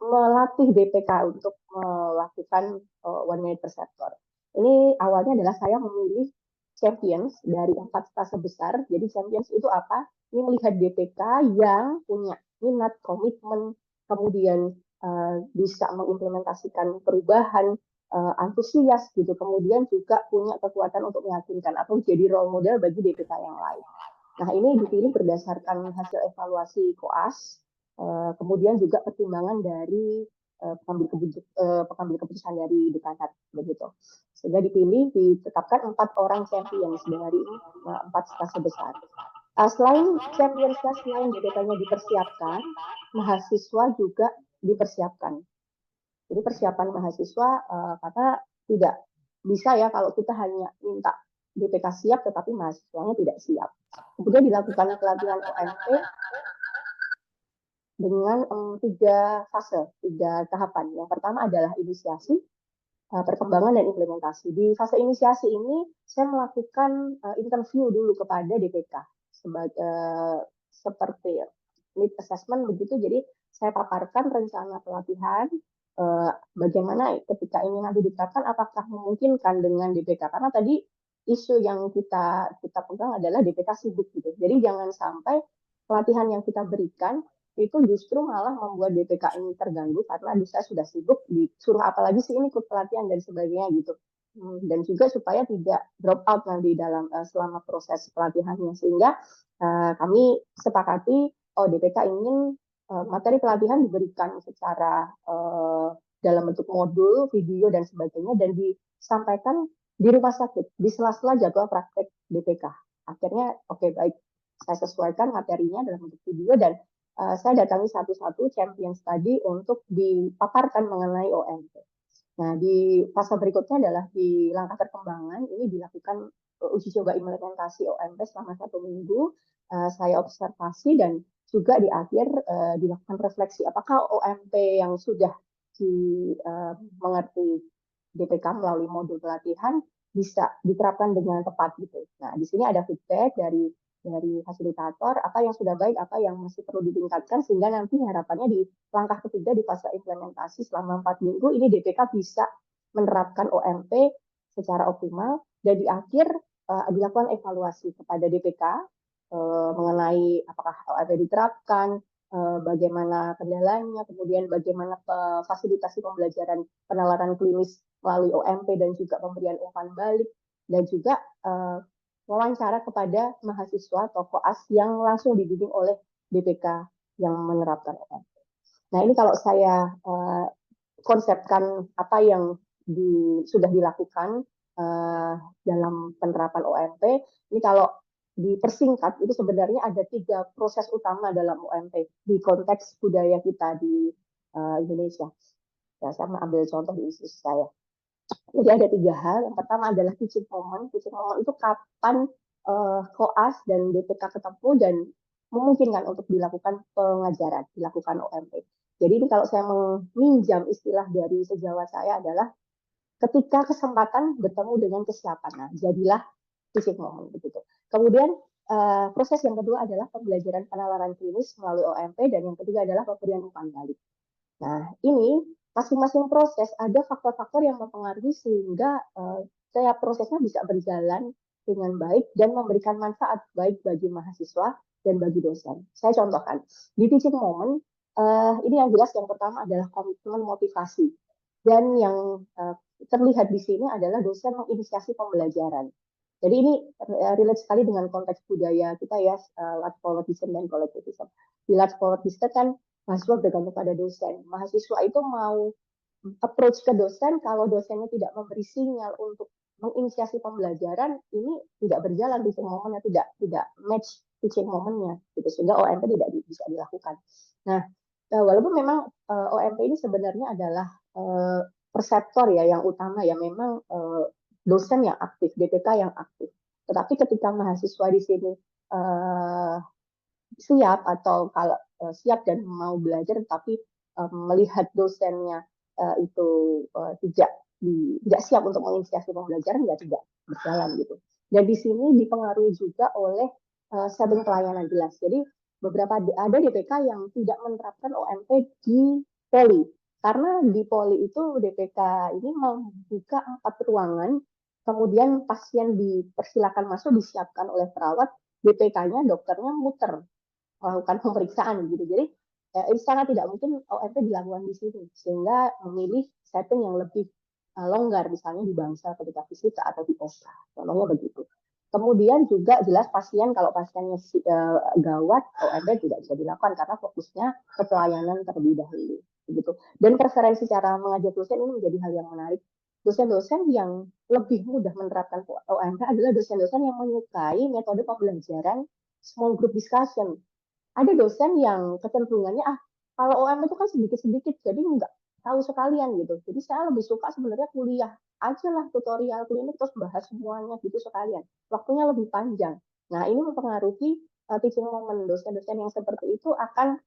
Speaker 6: melatih DPK untuk melakukan 1 minute per sektor. Ini awalnya adalah saya memilih champions dari 4 stase besar. Jadi champions itu apa? Ini melihat DPK yang punya minat, komitmen, kemudian bisa mengimplementasikan perubahan, antusias gitu. Kemudian juga punya kekuatan untuk meyakinkan atau jadi role model bagi DPK yang lain. Nah, ini dipilih berdasarkan hasil evaluasi koas, kemudian juga pertimbangan dari pengambil keputusan dari dekanat begitu. Sehingga ditetapkan 4 orang champions dari 4 stase besar. Selain champions, selain DPK-nya dipersiapkan, mahasiswa juga dipersiapkan. Jadi persiapan mahasiswa karena tidak bisa ya kalau kita hanya minta DPK siap tetapi mahasiswanya tidak siap. Kemudian dilakukan pelatihan OMP dengan 3 fase, 3 tahapan. Yang pertama adalah inisiasi, perkembangan dan implementasi. Di fase inisiasi ini saya melakukan interview dulu kepada DPK seperti need assessment begitu. Jadi saya paparkan rencana pelatihan, bagaimana ketika ini nanti diterapkan apakah memungkinkan dengan DPK, karena tadi isu yang kita pegang adalah DPK sibuk gitu. Jadi jangan sampai pelatihan yang kita berikan itu justru malah membuat DPK ini terganggu karena saya sudah sibuk disuruh apalagi sih ini ikut pelatihan dan sebagainya gitu. Dan juga supaya tidak drop out nanti dalam selama proses pelatihannya, sehingga kami sepakati DPK ingin materi pelatihan diberikan secara dalam bentuk modul, video dan sebagainya dan disampaikan di rumah sakit di sela-sela jadwal praktek DPK. Akhirnya oke, baik, saya sesuaikan materinya dalam bentuk video dan saya datangi satu-satu champion study untuk dipaparkan mengenai OMP. Nah, di fase berikutnya adalah di langkah perkembangan, ini dilakukan uji coba implementasi OMP selama 1 minggu. Saya observasi dan juga di akhir dilakukan refleksi apakah OMP yang sudah mengerti DPK melalui modul pelatihan bisa diterapkan dengan tepat gitu. Nah, di sini ada feedback dari fasilitator, apa yang sudah baik, apa yang masih perlu ditingkatkan, sehingga nanti harapannya di langkah ketiga di fase implementasi selama 4 minggu, ini DPK bisa menerapkan OMP secara optimal, dan di akhir dilakukan evaluasi kepada DPK mengenai apakah OMP diterapkan, bagaimana kendalanya, kemudian bagaimana fasilitasi pembelajaran penalaran klinis melalui OMP dan juga pemberian umpan balik, dan juga wawancara kepada mahasiswa atau koas yang langsung dibimbing oleh DPK yang menerapkan OMP. Nah, ini kalau saya konsepkan apa yang sudah dilakukan dalam penerapan OMP. Ini kalau dipersingkat itu sebenarnya ada 3 proses utama dalam OMP di konteks budaya kita di Indonesia. Ya, saya mengambil contoh di institusi saya. Jadi ada 3 hal. Yang pertama adalah teaching moment. Teaching moment itu kapan koas dan DPK ketemu dan memungkinkan untuk dilakukan pengajaran, dilakukan OMP. Jadi ini kalau saya meminjam istilah dari sejawat saya adalah ketika kesempatan bertemu dengan kesiapan. Nah, jadilah teaching moment begitu. Kemudian proses yang kedua adalah pembelajaran penalaran klinis melalui OMP dan yang ketiga adalah pemberian umpan balik. Nah, ini masing-masing proses ada faktor-faktor yang mempengaruhi sehingga prosesnya bisa berjalan dengan baik dan memberikan manfaat baik bagi mahasiswa dan bagi dosen. Saya contohkan, di teaching moment, ini yang jelas yang pertama adalah komitmen motivasi. Dan yang terlihat di sini adalah dosen menginisiasi pembelajaran. Jadi ini relate sekali dengan konteks budaya kita ya, large politism dan collectivism. Di large politism kan mahasiswa bergantung pada dosen. Mahasiswa itu mau approach ke dosen, kalau dosennya tidak memberi sinyal untuk menginisiasi pembelajaran, ini tidak berjalan teaching momennya, tidak match teaching momennya, gitu, sehingga OMP tidak bisa dilakukan. Nah, walaupun memang OMP ini sebenarnya adalah perseptor ya yang utama ya, memang dosen yang aktif, DPK yang aktif. Tetapi ketika mahasiswa di sini siap atau kalau siap dan mau belajar tapi melihat dosennya itu tidak siap untuk menginisiasi pembelajaran, ya tidak berjalan gitu. Dan di sini dipengaruhi juga oleh setting pelayanan jelas. Jadi beberapa ada DPK yang tidak menerapkan OMP di poli, karena di poli itu DPK ini membuka 4 ruangan, kemudian pasien dipersilakan masuk, disiapkan oleh perawat, DPK-nya dokternya muter melakukan pemeriksaan gitu. Jadi sangat tidak mungkin OMP dilakukan di sini, sehingga memilih setting yang lebih longgar, misalnya di Bangsal ketika fisika atau di OSA, contohnya begitu. Kemudian juga jelas pasien, kalau pasiennya gawat, OMP tidak bisa dilakukan karena fokusnya ke pelayanan terlebih dahulu. Begitu. Dan preferensi cara mengajar dosen ini menjadi hal yang menarik. Dosen-dosen yang lebih mudah menerapkan OMP adalah dosen-dosen yang menyukai metode pembelajaran small group discussion. Ada dosen yang kecenderungannya kalau OMP itu kan sedikit-sedikit, jadi tahu sekalian gitu. Jadi saya lebih suka sebenarnya kuliah aja lah, tutorial klinik terus bahas semuanya gitu sekalian. Waktunya lebih panjang. Nah, ini mempengaruhi teaching moment. Dosen-dosen yang seperti itu akan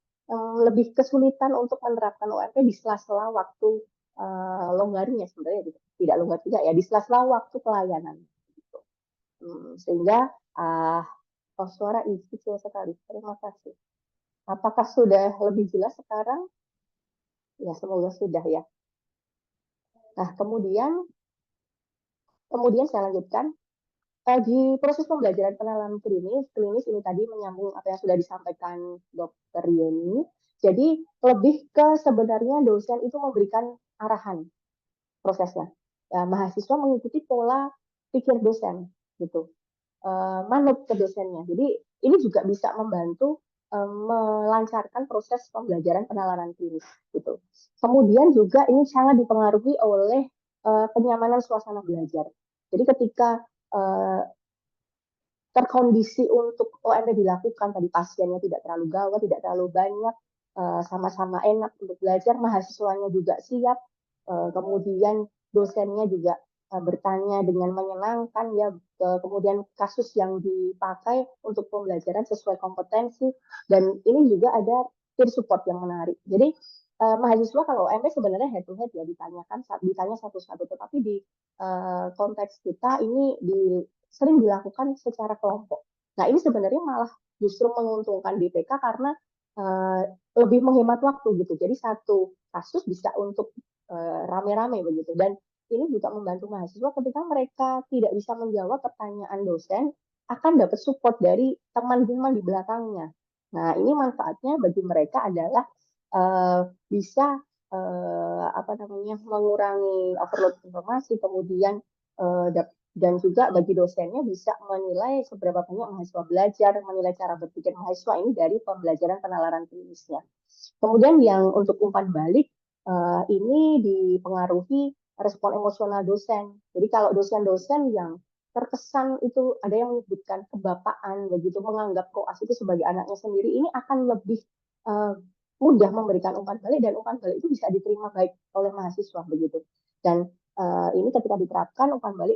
Speaker 6: lebih kesulitan untuk menerapkan OMP di sela-sela waktu longgarnya sebenarnya gitu. Tidak longgar juga ya, di sela-sela waktu pelayanan. Gitu. Sehingga suara ibu kecil sekali. Terima kasih. Apakah sudah lebih jelas sekarang? Ya, semoga sudah ya. Nah, kemudian saya lanjutkan. Di proses pembelajaran penalaran klinis ini tadi menyambung apa yang sudah disampaikan Dr. Yeni. Jadi lebih ke sebenarnya dosen itu memberikan arahan prosesnya. Mahasiswa mengikuti pola pikir dosen gitu. Manut ke dosennya. Jadi ini juga bisa membantu melancarkan proses pembelajaran penalaran klinis gitu. Kemudian juga ini sangat dipengaruhi oleh kenyamanan suasana belajar. Jadi ketika terkondisi untuk OMP dilakukan, tadi pasiennya tidak terlalu gawat, tidak terlalu banyak, sama-sama enak untuk belajar, mahasiswanya juga siap, kemudian dosennya juga bertanya dengan menyenangkan ya, kemudian kasus yang dipakai untuk pembelajaran sesuai kompetensi, dan ini juga ada peer support yang menarik. Jadi mahasiswa kalau OMP sebenarnya head to head ya, ditanya satu-satu, tetapi di konteks kita ini sering dilakukan secara kelompok. Nah, ini sebenarnya malah justru menguntungkan DPK karena lebih menghemat waktu gitu. Jadi satu kasus bisa untuk rame-rame begitu. Dan ini juga membantu mahasiswa ketika mereka tidak bisa menjawab pertanyaan dosen, akan dapat support dari teman-teman di belakangnya. Nah, ini manfaatnya bagi mereka adalah bisa mengurangi overload informasi, kemudian dan juga bagi dosennya bisa menilai seberapa banyak mahasiswa belajar, menilai cara berpikir mahasiswa ini dari pembelajaran penalaran klinisnya. Kemudian yang untuk umpan balik, ini dipengaruhi respon emosional dosen. Jadi kalau dosen-dosen yang terkesan itu ada yang menyebutkan kebapaan, begitu menganggap koas itu sebagai anaknya sendiri, ini akan lebih mudah memberikan umpan balik, dan umpan balik itu bisa diterima baik oleh mahasiswa begitu. Dan ini ketika diterapkan umpan balik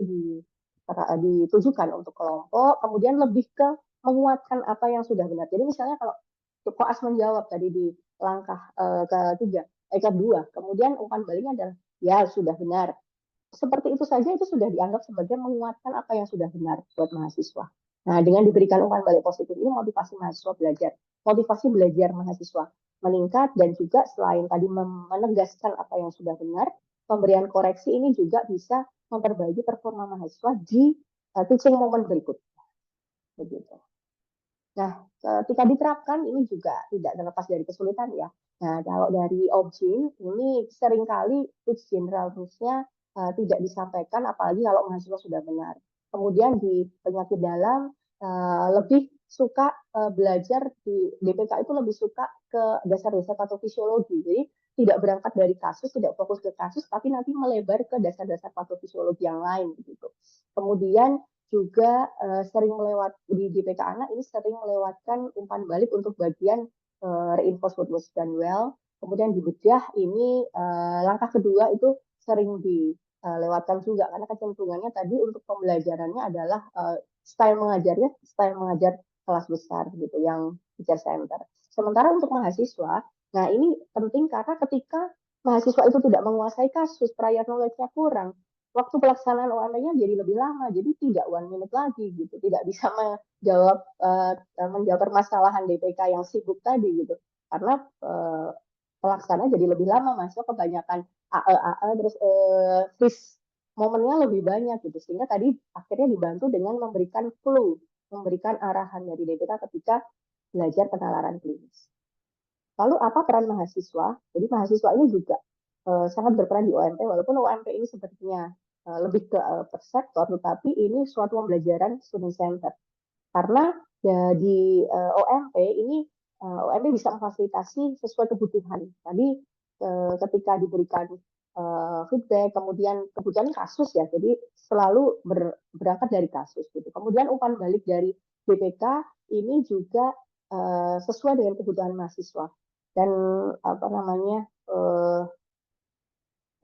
Speaker 6: ditujukan untuk kelompok, kemudian lebih ke menguatkan apa yang sudah benar. Jadi misalnya kalau koas menjawab tadi di langkah kedua, kemudian umpan baliknya adalah ya sudah benar. Seperti itu saja itu sudah dianggap sebagai menguatkan apa yang sudah benar buat mahasiswa. Nah, dengan diberikan umpan balik positif ini motivasi mahasiswa belajar, motivasi belajar mahasiswa meningkat, dan juga selain tadi menegaskan apa yang sudah benar, pemberian koreksi ini juga bisa memperbaiki performa mahasiswa di teaching moment berikutnya. Begitu. Nah, ketika diterapkan ini juga tidak terlepas dari kesulitan ya. Nah, kalau dari OBGYN ini seringkali tips general rules-nya tidak disampaikan, apalagi kalau mahasiswa sudah benar. Kemudian di penyakit dalam lebih suka belajar di DPK itu lebih suka ke dasar-dasar patofisiologi. Jadi tidak berangkat dari kasus, tidak fokus ke kasus, tapi nanti melebar ke dasar-dasar patofisiologi yang lain gitu. Kemudian juga sering di DPK anak ini sering melewatkan umpan balik untuk bagian reinforce what was done well. Kemudian di bedah ini langkah kedua itu sering dilewatkan juga karena kecenderungannya tadi untuk pembelajarannya adalah style mengajar kelas besar gitu yang teacher center. Sementara untuk mahasiswa, nah ini penting karena ketika mahasiswa itu tidak menguasai kasus, prior knowledge-nya kurang, waktu pelaksanaan OMP-nya jadi lebih lama, jadi tidak 1 minute lagi gitu, tidak bisa menjawab permasalahan DPK yang sibuk tadi gitu, karena pelaksana jadi lebih lama, mahasiswa kebanyakan AE terus freeze momennya lebih banyak gitu, sehingga tadi akhirnya dibantu dengan memberikan clue, memberikan arahan dari DPK ketika belajar penalaran klinis. Lalu apa peran mahasiswa? Jadi mahasiswa ini juga sangat berperan di OMP, walaupun OMP ini sepertinya lebih ke per sektor, tetapi ini suatu pembelajaran student center. Karena ya, di OMP ini OMP bisa memfasilitasi sesuai kebutuhan. Tadi ketika diberikan feedback, kemudian kebutuhan kasus ya, jadi selalu berangkat dari kasus gitu. Kemudian umpan balik dari BPK ini juga sesuai dengan kebutuhan mahasiswa, dan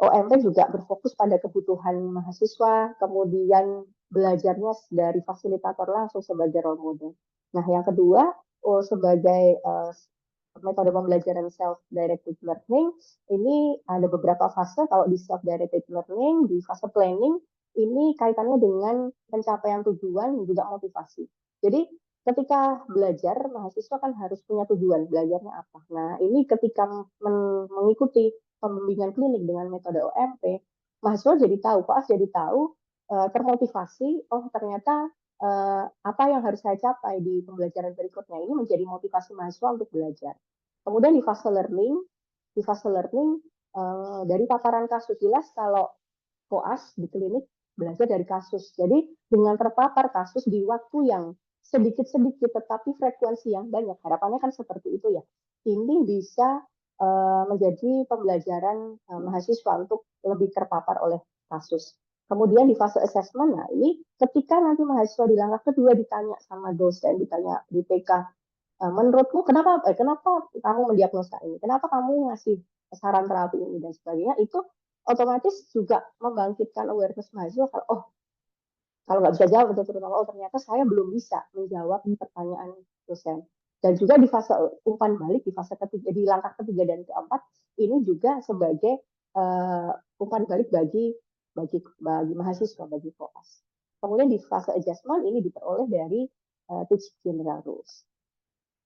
Speaker 6: OMP juga berfokus pada kebutuhan mahasiswa, kemudian belajarnya dari fasilitator langsung sebagai role model. Nah, yang kedua, sebagai metode pembelajaran self-directed learning, ini ada beberapa fase. Kalau di self-directed learning, di fase planning, ini kaitannya dengan pencapaian tujuan dan juga motivasi. Jadi, ketika belajar, mahasiswa kan harus punya tujuan, belajarnya apa. Nah, ini ketika mengikuti pembimbingan klinik dengan metode OMP, mahasiswa jadi tahu, koas jadi tahu, termotivasi, oh ternyata apa yang harus saya capai di pembelajaran berikutnya. Ini menjadi motivasi mahasiswa untuk belajar. Kemudian di fase learning dari paparan kasus, jelas kalau koas di klinik belajar dari kasus. Jadi dengan terpapar kasus di waktu yang sedikit-sedikit tetapi frekuensi yang banyak, harapannya kan seperti itu ya. Ini bisa menjadi pembelajaran mahasiswa untuk lebih terpapar oleh kasus. Kemudian di fase assessment, nah ini ketika nanti mahasiswa di langkah kedua ditanya sama dosen, ditanya di PK, menurutmu kenapa kamu mendiagnosa ini? Kenapa kamu ngasih saran terapi ini dan sebagainya? Itu otomatis juga membangkitkan awareness mahasiswa kalau nggak bisa jawab itu terutama ternyata saya belum bisa menjawab pertanyaan dosen. Dan juga di fase umpan balik, di fase ketiga, di langkah ketiga dan keempat, ini juga sebagai umpan balik bagi mahasiswa, bagi koas. Kemudian di fase adjustment ini diperoleh dari teaching general rules.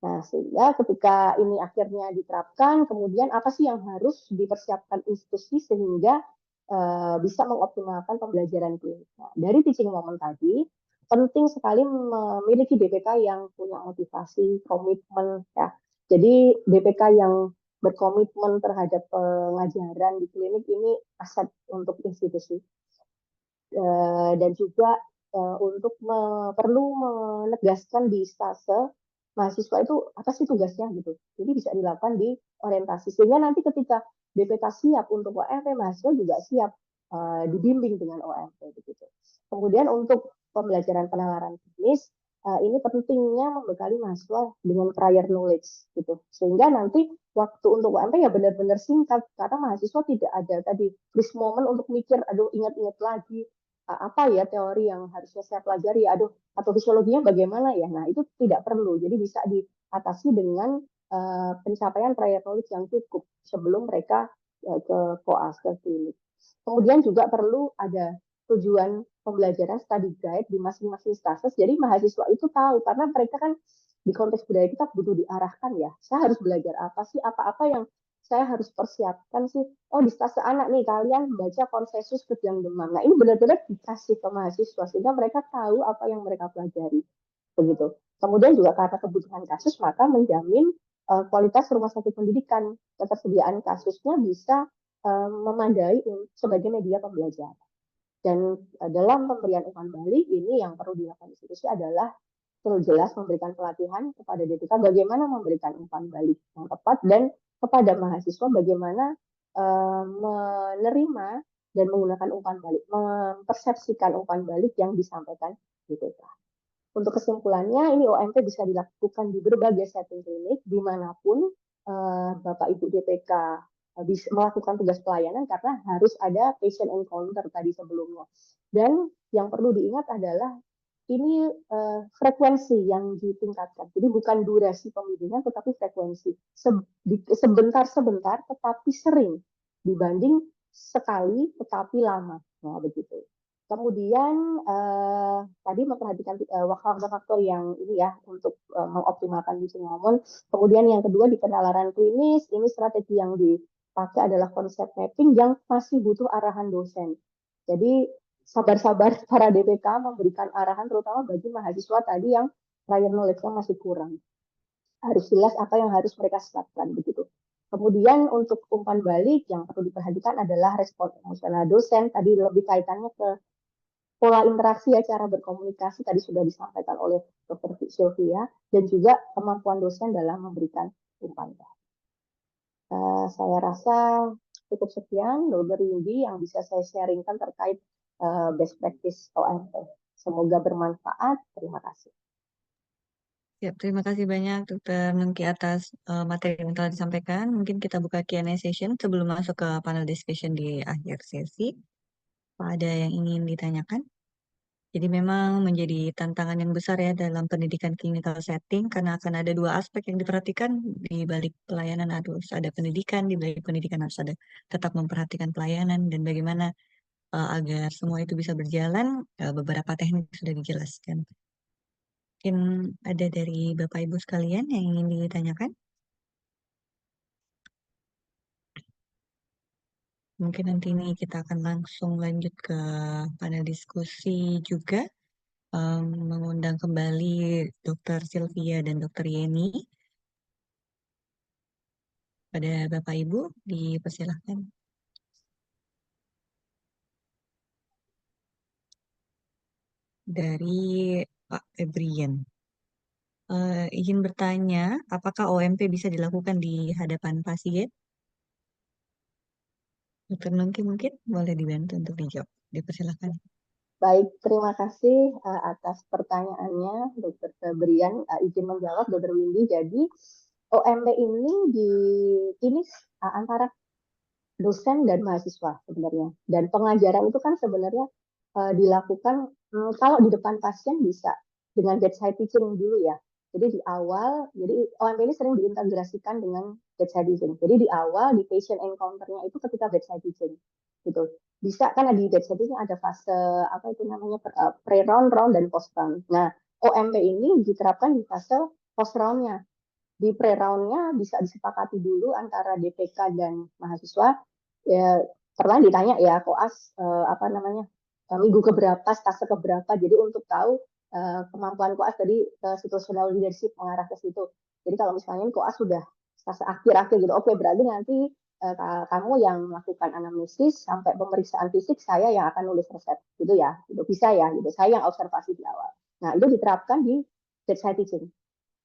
Speaker 6: Nah, sehingga ketika ini akhirnya diterapkan, kemudian apa sih yang harus dipersiapkan institusi sehingga bisa mengoptimalkan pembelajaran klinik. Nah, dari teaching moment tadi, penting sekali memiliki DPK yang punya motivasi, komitmen, ya. Jadi DPK yang berkomitmen terhadap pengajaran di klinik ini aset untuk institusi. Dan juga untuk perlu menegaskan di stase mahasiswa itu apa sih tugasnya gitu. Jadi bisa dilakukan di orientasi. Sehingga nanti ketika DPK siap untuk OMP, mahasiswa juga siap dibimbing dengan OMP begitu. Kemudian untuk pembelajaran penalaran klinis, ini pentingnya membekali mahasiswa dengan prior knowledge gitu. Sehingga nanti waktu untuk OMP ya benar-benar singkat karena mahasiswa tidak ada tadi freeze moment untuk mikir, aduh ingat-ingat lagi apa ya teori yang harusnya saya pelajari, aduh atau fisiologinya bagaimana ya. Nah, itu tidak perlu. Jadi bisa diatasi dengan pencapaian prior knowledge yang cukup sebelum mereka ke koas, ke klinik. Kemudian juga perlu ada tujuan pembelajaran study guide di masing-masing stase. Jadi mahasiswa itu tahu karena mereka kan di konteks budaya kita butuh diarahkan ya. Saya harus belajar apa sih, apa-apa yang saya harus persiapkan sih. Oh, di stase anak nih kalian baca konsensus kejang demam. Nah, ini benar-benar dikasih ke mahasiswa sehingga mereka tahu apa yang mereka pelajari. Begitu. Kemudian juga karena kebutuhan kasus maka menjamin kualitas rumah sakit pendidikan, ketersediaan kasusnya bisa memadai sebagai media pembelajaran. Dan dalam pemberian umpan balik ini yang perlu dilakukan institusi adalah perlu jelas memberikan pelatihan kepada DPK bagaimana memberikan umpan balik yang tepat dan kepada mahasiswa bagaimana menerima dan menggunakan umpan balik, mempersepsikan umpan balik yang disampaikan DPK. Untuk kesimpulannya, ini OMP bisa dilakukan di berbagai setting klinik, dimanapun Bapak Ibu DPK bisa melakukan tugas pelayanan karena harus ada patient encounter tadi sebelumnya. Dan yang perlu diingat adalah ini frekuensi yang ditingkatkan. Jadi bukan durasi pembimbingan, tetapi frekuensi. Sebentar-sebentar, tetapi sering dibanding sekali, tetapi lama. Nah, begitu. Kemudian tadi memperhatikan faktor-faktor yang ini ya untuk mengoptimalkan teaching moment. Kemudian yang kedua di penalaran klinis, ini strategi yang dipakai adalah konsep mapping yang masih butuh arahan dosen. Jadi sabar-sabar para DPK memberikan arahan terutama bagi mahasiswa tadi yang prior knowledge-nya masih kurang. Harus jelas apa yang harus mereka siapkan begitu. Kemudian untuk umpan balik yang perlu diperhatikan adalah respon emosional dosen. Tadi lebih kaitannya ke pola interaksi ya, cara berkomunikasi tadi sudah disampaikan oleh Dr. Sylvia dan juga kemampuan dosen dalam memberikan umpan balik. Saya rasa cukup sekian Dr. Windy yang bisa saya sharingkan terkait best practice OMP. Semoga bermanfaat. Terima kasih.
Speaker 7: Siap, terima kasih banyak Dr. Nungki atas materi yang telah disampaikan. Mungkin kita buka Q&A session sebelum masuk ke panel discussion di akhir sesi. Apa ada yang ingin ditanyakan? Jadi memang menjadi tantangan yang besar ya dalam pendidikan clinical setting karena akan ada dua aspek yang diperhatikan di balik pelayanan, harus ada pendidikan, di balik pendidikan harus ada tetap memperhatikan pelayanan dan bagaimana agar semua itu bisa berjalan. Beberapa teknik sudah dijelaskan. Mungkin ada dari Bapak Ibu sekalian yang ingin ditanyakan? Mungkin nanti ini kita akan langsung lanjut ke panel diskusi juga. Mengundang kembali Dr. Sylvia dan Dr. Yeni. Pada Bapak Ibu, dipersilahkan. Dari Pak Febrian. Izin bertanya, apakah OMP bisa dilakukan di hadapan pasien? Dr. Nungki mungkin boleh dibantu untuk dijawab. Dipersilahkan.
Speaker 6: Baik, terima kasih atas pertanyaannya, Dr. Febrian. Izin menjawab, Dr. Windy. Jadi, OMP ini antara dosen dan mahasiswa sebenarnya. Dan pengajaran itu kan sebenarnya dilakukan kalau di depan pasien bisa dengan bedside teaching dulu ya. Jadi di awal, jadi OMP ini sering diintegrasikan dengan bedside teaching. Jadi di awal di patient encounter-nya itu ketika bedside teaching gitu. Bisa kan di bedside teaching ada fase apa itu namanya pre-round, round dan post round. Nah, OMP ini diterapkan di fase post round-nya. Di pre-round-nya bisa disepakati dulu antara DPK dan mahasiswa. Ya, pernah ditanya ya koas apa namanya minggu keberapa, stase keberapa. Jadi untuk tahu kemampuan koas tadi situational leadership mengarah ke situ. Jadi kalau misalnya koas sudah stase akhir-akhir gitu, oke berarti nanti kamu yang melakukan anamnesis sampai pemeriksaan fisik, saya yang akan nulis resep gitu ya, itu bisa ya, gitu. Saya yang observasi di awal. Nah itu diterapkan di bedside teaching.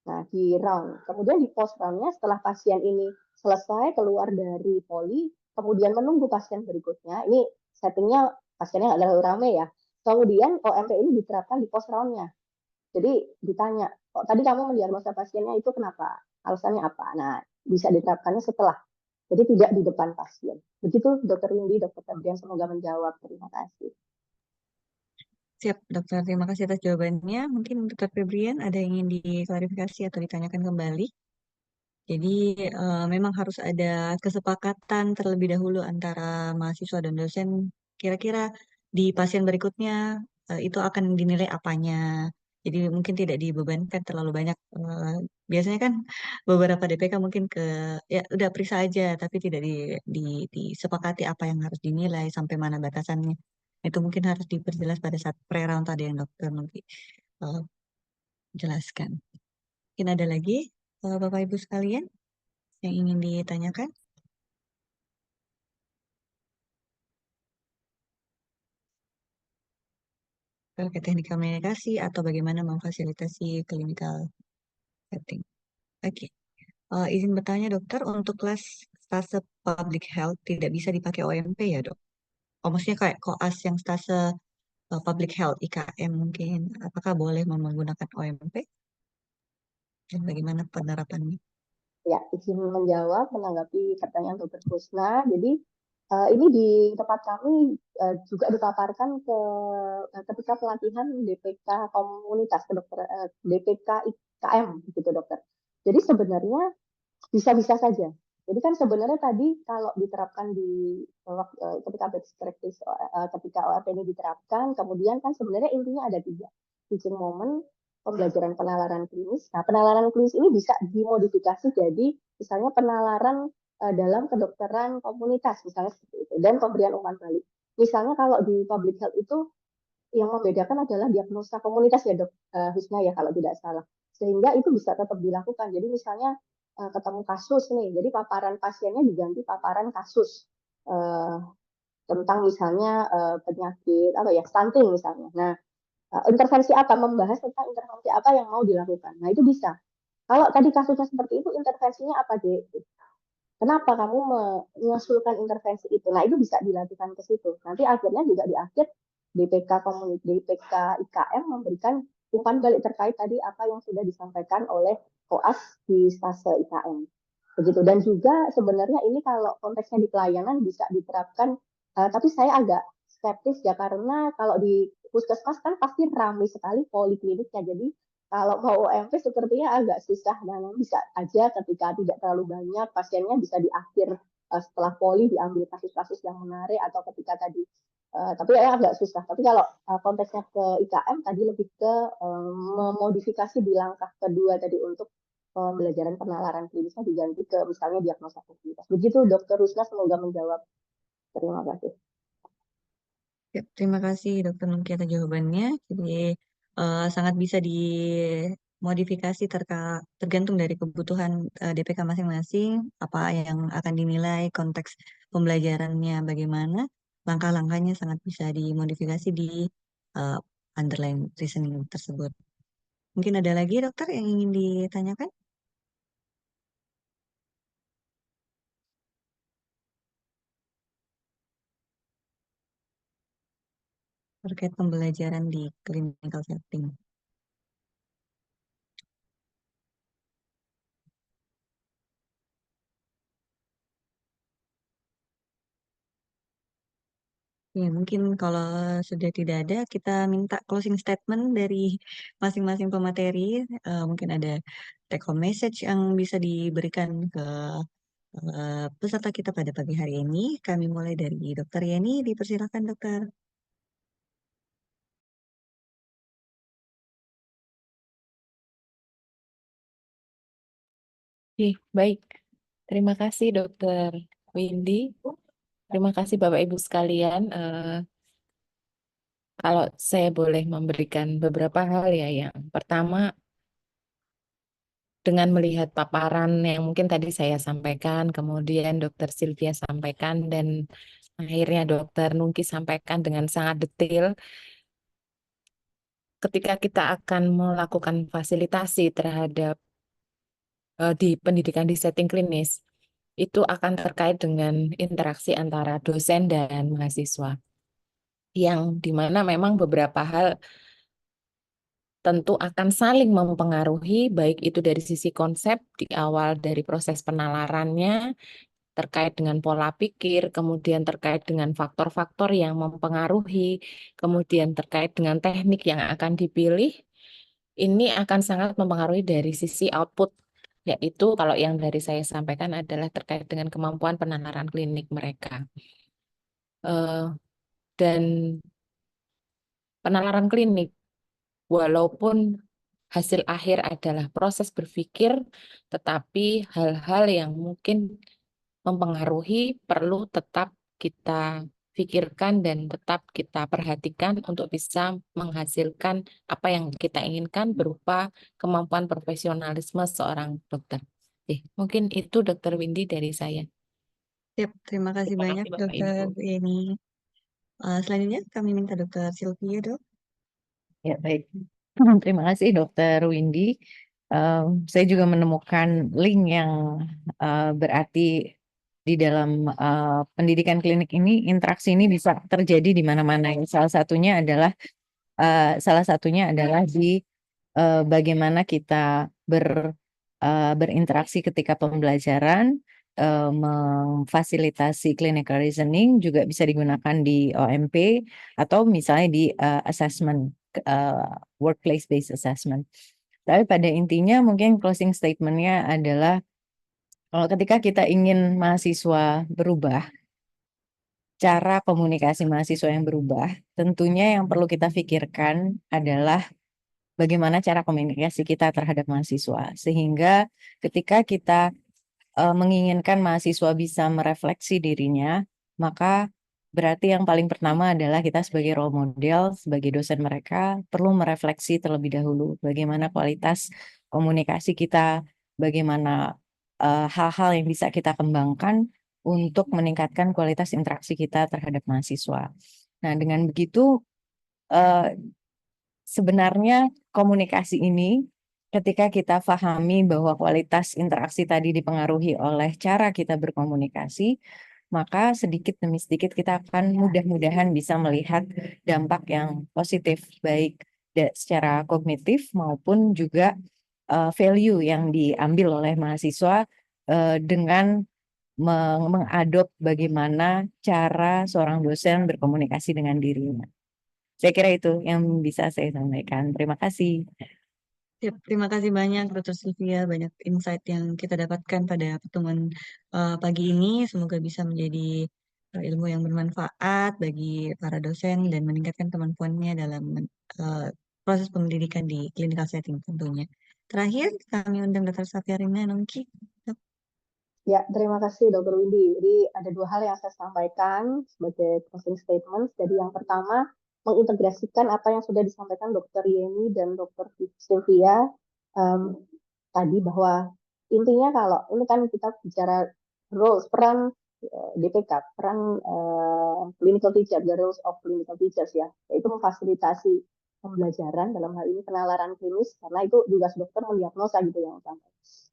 Speaker 6: Nah, di round. Kemudian di post round-nya setelah pasien ini selesai keluar dari poli, kemudian menunggu pasien berikutnya. Ini settingnya pasiennya nggak terlalu ramai ya. Kemudian OMP ini diterapkan di post round-nya. Jadi ditanya, kok tadi kamu mendiagnosa pasiennya itu kenapa? Alasannya apa? Nah, bisa diterapkannya setelah. Jadi tidak di depan pasien. Begitu Dr. Windy, Dr. Febrian, semoga menjawab. Terima kasih.
Speaker 7: Siap, Dokter. Terima kasih atas jawabannya. Mungkin Dr. Febrian ada yang ingin diklarifikasi atau ditanyakan kembali. Jadi memang harus ada kesepakatan terlebih dahulu antara mahasiswa dan dosen. Kira-kira di pasien berikutnya itu akan dinilai apanya. Jadi mungkin tidak dibebankan terlalu banyak. Biasanya kan beberapa DPK mungkin ya udah periksa aja, tapi tidak disepakati apa yang harus dinilai, sampai mana batasannya. Itu mungkin harus diperjelas pada saat pre-round tadi yang dokter nanti jelaskan. Mungkin ada lagi Bapak Ibu sekalian yang ingin ditanyakan? Terkait teknik komunikasi atau bagaimana memfasilitasi clinical setting. Oke. Izin bertanya dokter, untuk kelas stase public health tidak bisa dipakai OMP ya dok? Maksudnya kayak koas yang stase public health, IKM mungkin. Apakah boleh menggunakan OMP? Dan bagaimana penerapannya?
Speaker 6: Ya, izin menjawab menanggapi pertanyaan Dr. Kusna. Jadi ini di tempat kami juga dipaparkan ketika pelatihan DPK komunitas ke dokter DPK IKM gitu dokter. Jadi sebenarnya bisa-bisa saja. Jadi kan sebenarnya tadi kalau diterapkan ketika best practice ketika ORP ini diterapkan, kemudian kan sebenarnya intinya ada 3. Teaching moment, pembelajaran penalaran klinis. Nah, penalaran klinis ini bisa dimodifikasi jadi misalnya penalaran dalam kedokteran komunitas misalnya seperti itu, dan pemberian umpan balik. Misalnya kalau di public health itu yang membedakan adalah diagnosa komunitas ya dok Husna ya kalau tidak salah, sehingga itu bisa tetap dilakukan. Jadi misalnya ketemu kasus nih, jadi paparan pasiennya diganti paparan kasus tentang misalnya penyakit apa ya stunting misalnya. Nah, intervensi apa, membahas tentang intervensi apa yang mau dilakukan. Nah, itu bisa. Kalau tadi kasusnya seperti itu, intervensinya apa, Dek? Kenapa kamu mengusulkan intervensi itu? Nah, itu bisa dilakukan ke situ. Nanti akhirnya juga di akhir DPK IKM memberikan umpan balik terkait tadi apa yang sudah disampaikan oleh koas di stase IKM. Begitu. Dan juga sebenarnya ini kalau konteksnya di pelayanan bisa diterapkan, tapi saya agak skeptis ya karena kalau di puskesmas kan pasti ramai sekali polikliniknya. Jadi kalau mau OMP sepertinya agak susah dan bisa aja ketika tidak terlalu banyak pasiennya bisa di akhir setelah poli diambil kasus-kasus yang menarik atau ketika tadi tapi ya agak susah. Tapi kalau konteksnya ke IKM tadi lebih ke memodifikasi di langkah kedua tadi untuk pembelajaran penalaran klinisnya diganti ke misalnya diagnosa aktivitas. Begitu Dokter Rusna, semoga menjawab. Terima kasih.
Speaker 7: Ya, terima kasih Dokter Nungki atas jawabannya. Jadi sangat bisa dimodifikasi tergantung dari kebutuhan DPK masing-masing, apa yang akan dinilai, konteks pembelajarannya bagaimana, langkah-langkahnya sangat bisa dimodifikasi di uh, underlying reasoning tersebut. Mungkin ada lagi dokter yang ingin ditanyakan? Terkait pembelajaran di clinical setting. Ya, mungkin kalau sudah tidak ada, kita minta closing statement dari masing-masing pemateri. Mungkin ada take home message yang bisa diberikan ke peserta kita pada pagi hari ini. Kami mulai dari Dokter Yeni, dipersilakan dokter.
Speaker 2: Oke, baik. Terima kasih Dokter Windy. Terima kasih Bapak Ibu sekalian. Kalau saya boleh memberikan beberapa hal ya, yang pertama dengan melihat paparan yang mungkin tadi saya sampaikan, kemudian Dokter Sylvia sampaikan, dan akhirnya Dokter Nungki sampaikan dengan sangat detail, ketika kita akan melakukan fasilitasi terhadap di pendidikan di setting klinis, itu akan terkait dengan interaksi antara dosen dan mahasiswa, yang dimana memang beberapa hal tentu akan saling mempengaruhi, baik itu dari sisi konsep di awal dari proses penalarannya, terkait dengan pola pikir, kemudian terkait dengan faktor-faktor yang mempengaruhi, kemudian terkait dengan teknik yang akan dipilih, ini akan sangat mempengaruhi dari sisi output, yaitu kalau yang dari saya sampaikan adalah terkait dengan kemampuan penalaran klinik mereka. Dan penalaran klinik, walaupun hasil akhir adalah proses berpikir, tetapi hal-hal yang mungkin mempengaruhi perlu tetap kita pikirkan dan tetap kita perhatikan untuk bisa menghasilkan apa yang kita inginkan berupa kemampuan profesionalisme seorang dokter. Mungkin itu Dokter Windy dari saya.
Speaker 7: Siap, terima kasih
Speaker 2: Terima
Speaker 7: banyak
Speaker 2: kasih Bapak
Speaker 7: Dokter
Speaker 2: Ibu.
Speaker 7: Yeni. Selanjutnya kami minta Dokter Sylvia, Dok.
Speaker 4: Ya, baik. Terima kasih Dokter Windy. Saya juga menemukan link yang berarti di dalam pendidikan klinik ini, interaksi ini bisa terjadi di mana-mana. Salah satunya adalah di bagaimana kita berinteraksi ketika pembelajaran, memfasilitasi clinical reasoning juga bisa digunakan di OMP atau misalnya di assessment, workplace based assessment. Tapi pada intinya mungkin closing statement-nya adalah kalau ketika kita ingin mahasiswa berubah, cara komunikasi mahasiswa yang berubah, tentunya yang perlu kita pikirkan adalah bagaimana cara komunikasi kita terhadap mahasiswa. Sehingga ketika kita menginginkan mahasiswa bisa merefleksi dirinya, maka berarti yang paling pertama adalah kita sebagai role model, sebagai dosen mereka, perlu merefleksi terlebih dahulu bagaimana kualitas komunikasi kita, bagaimana hal-hal yang bisa kita kembangkan untuk meningkatkan kualitas interaksi kita terhadap mahasiswa. Nah, dengan begitu, sebenarnya komunikasi ini, ketika kita pahami bahwa kualitas interaksi tadi dipengaruhi oleh cara kita berkomunikasi, maka sedikit demi sedikit kita akan mudah-mudahan bisa melihat dampak yang positif, baik secara kognitif maupun juga value yang diambil oleh mahasiswa dengan mengadop bagaimana cara seorang dosen berkomunikasi dengan dirinya. Saya kira itu yang bisa saya sampaikan. Terima kasih.
Speaker 7: Siap, terima kasih banyak Dr. Sylvia, banyak insight yang kita dapatkan pada pertemuan pagi ini. Semoga bisa menjadi ilmu yang bermanfaat bagi para dosen dan meningkatkan kemampuannya dalam proses pendidikan di clinical setting tentunya. Terakhir, kami undang Dr. Safiarina Nongki.
Speaker 6: Ya, terima kasih Dr. Windy. Jadi ada dua hal yang saya sampaikan sebagai closing statement. Jadi yang pertama, mengintegrasikan apa yang sudah disampaikan Dr. Yeni dan Dr. Sylvia tadi, bahwa intinya kalau ini kan kita bicara roles, peran DPK, peran clinical teacher, the roles of clinical teachers ya, yaitu memfasilitasi pembelajaran dalam hal ini penalaran klinis, karena itu tugas dokter mendiagnosa gitu yang utama.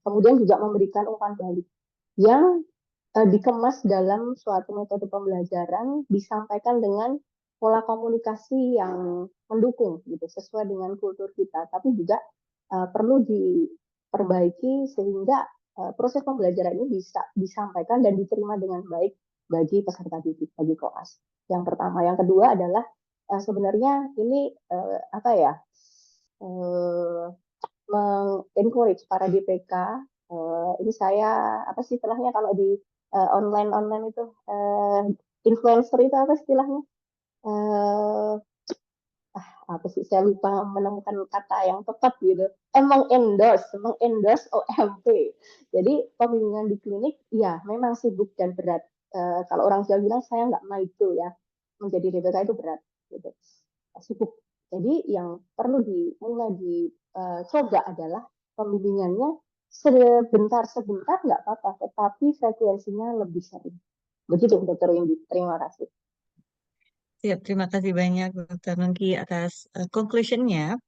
Speaker 6: Kemudian juga memberikan umpan balik yang dikemas dalam suatu metode pembelajaran, disampaikan dengan pola komunikasi yang mendukung gitu sesuai dengan kultur kita, tapi juga perlu diperbaiki sehingga proses pembelajaran ini bisa disampaikan dan diterima dengan baik bagi peserta didik, bagi koas. Yang pertama, yang kedua adalah sebenarnya ini apa ya, mengencourage para DPK. Ini saya apa sih istilahnya kalau di online itu influencer itu apa istilahnya? Apa sih, saya lupa menemukan kata yang tepat gitu. Mengendorse OMP. Jadi pembimbingan di klinik ya memang sibuk dan berat. Kalau orang Jawa bilang saya nggak mau itu ya, menjadi DPK itu berat gitu, sibuk. Jadi yang perlu mulai dicoba adalah pembimbingannya sebentar nggak apa-apa, tetapi frekuensinya lebih sering. Begitu Dr. Windy, terima kasih.
Speaker 7: Siap, terima kasih banyak Dr. Nongki atas conclusion-nya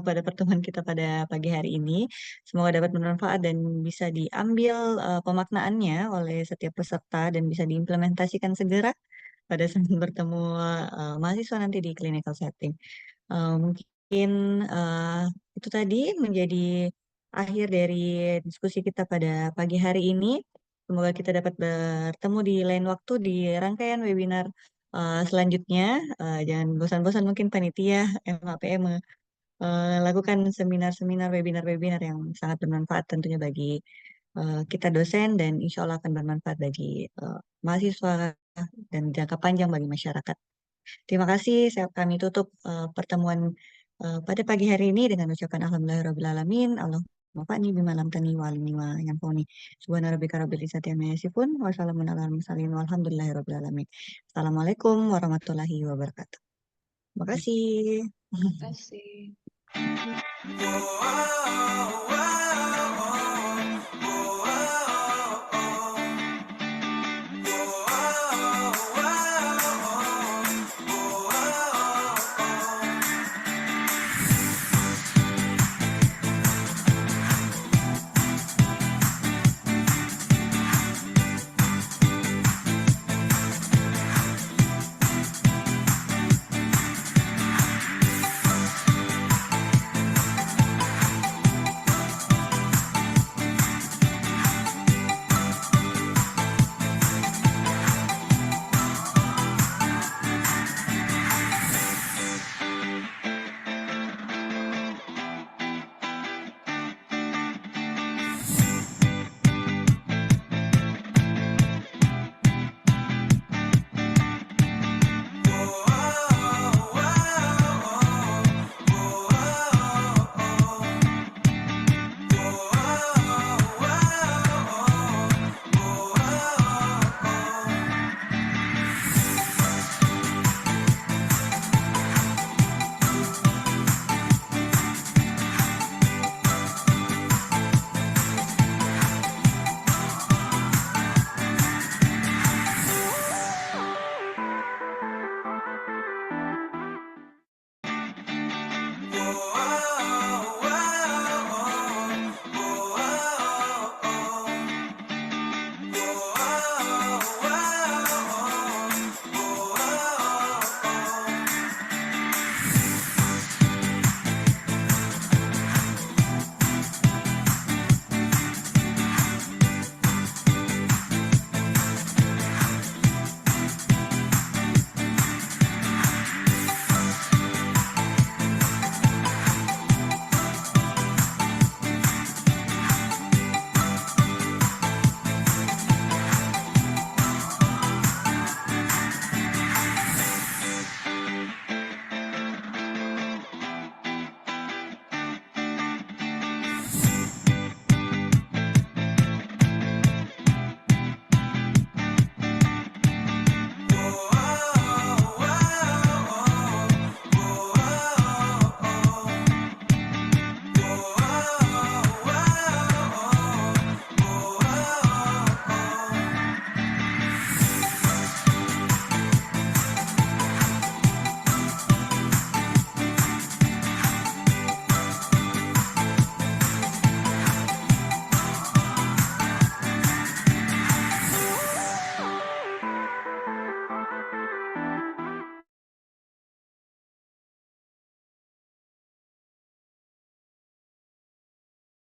Speaker 7: pada pertemuan kita pada pagi hari ini. Semoga dapat bermanfaat dan bisa diambil pemaknaannya oleh setiap peserta dan bisa diimplementasikan segera pada saat bertemu mahasiswa nanti di clinical setting. Mungkin itu tadi menjadi akhir dari diskusi kita pada pagi hari ini. Semoga kita dapat bertemu di lain waktu di rangkaian webinar selanjutnya. Jangan bosan-bosan mungkin panitia MHPM lakukan seminar-seminar, webinar-webinar yang sangat bermanfaat tentunya bagi kita dosen dan insya Allah akan bermanfaat bagi mahasiswa dan jangka panjang bagi masyarakat. Terima kasih. Kami tutup pertemuan pada pagi hari ini dengan ucapan alhamdulillahirrahmanirrahim. Allahumma fa'ni bima lam tani wa alimni wa yanfa'uni. Subhana rabbika rabbil izzati amma yasifun wa salamun alal mursalin walhamdulillahirabbil alamin. Assalamualaikum warahmatullahi wabarakatuh. Terima kasih.
Speaker 8: Terima kasih.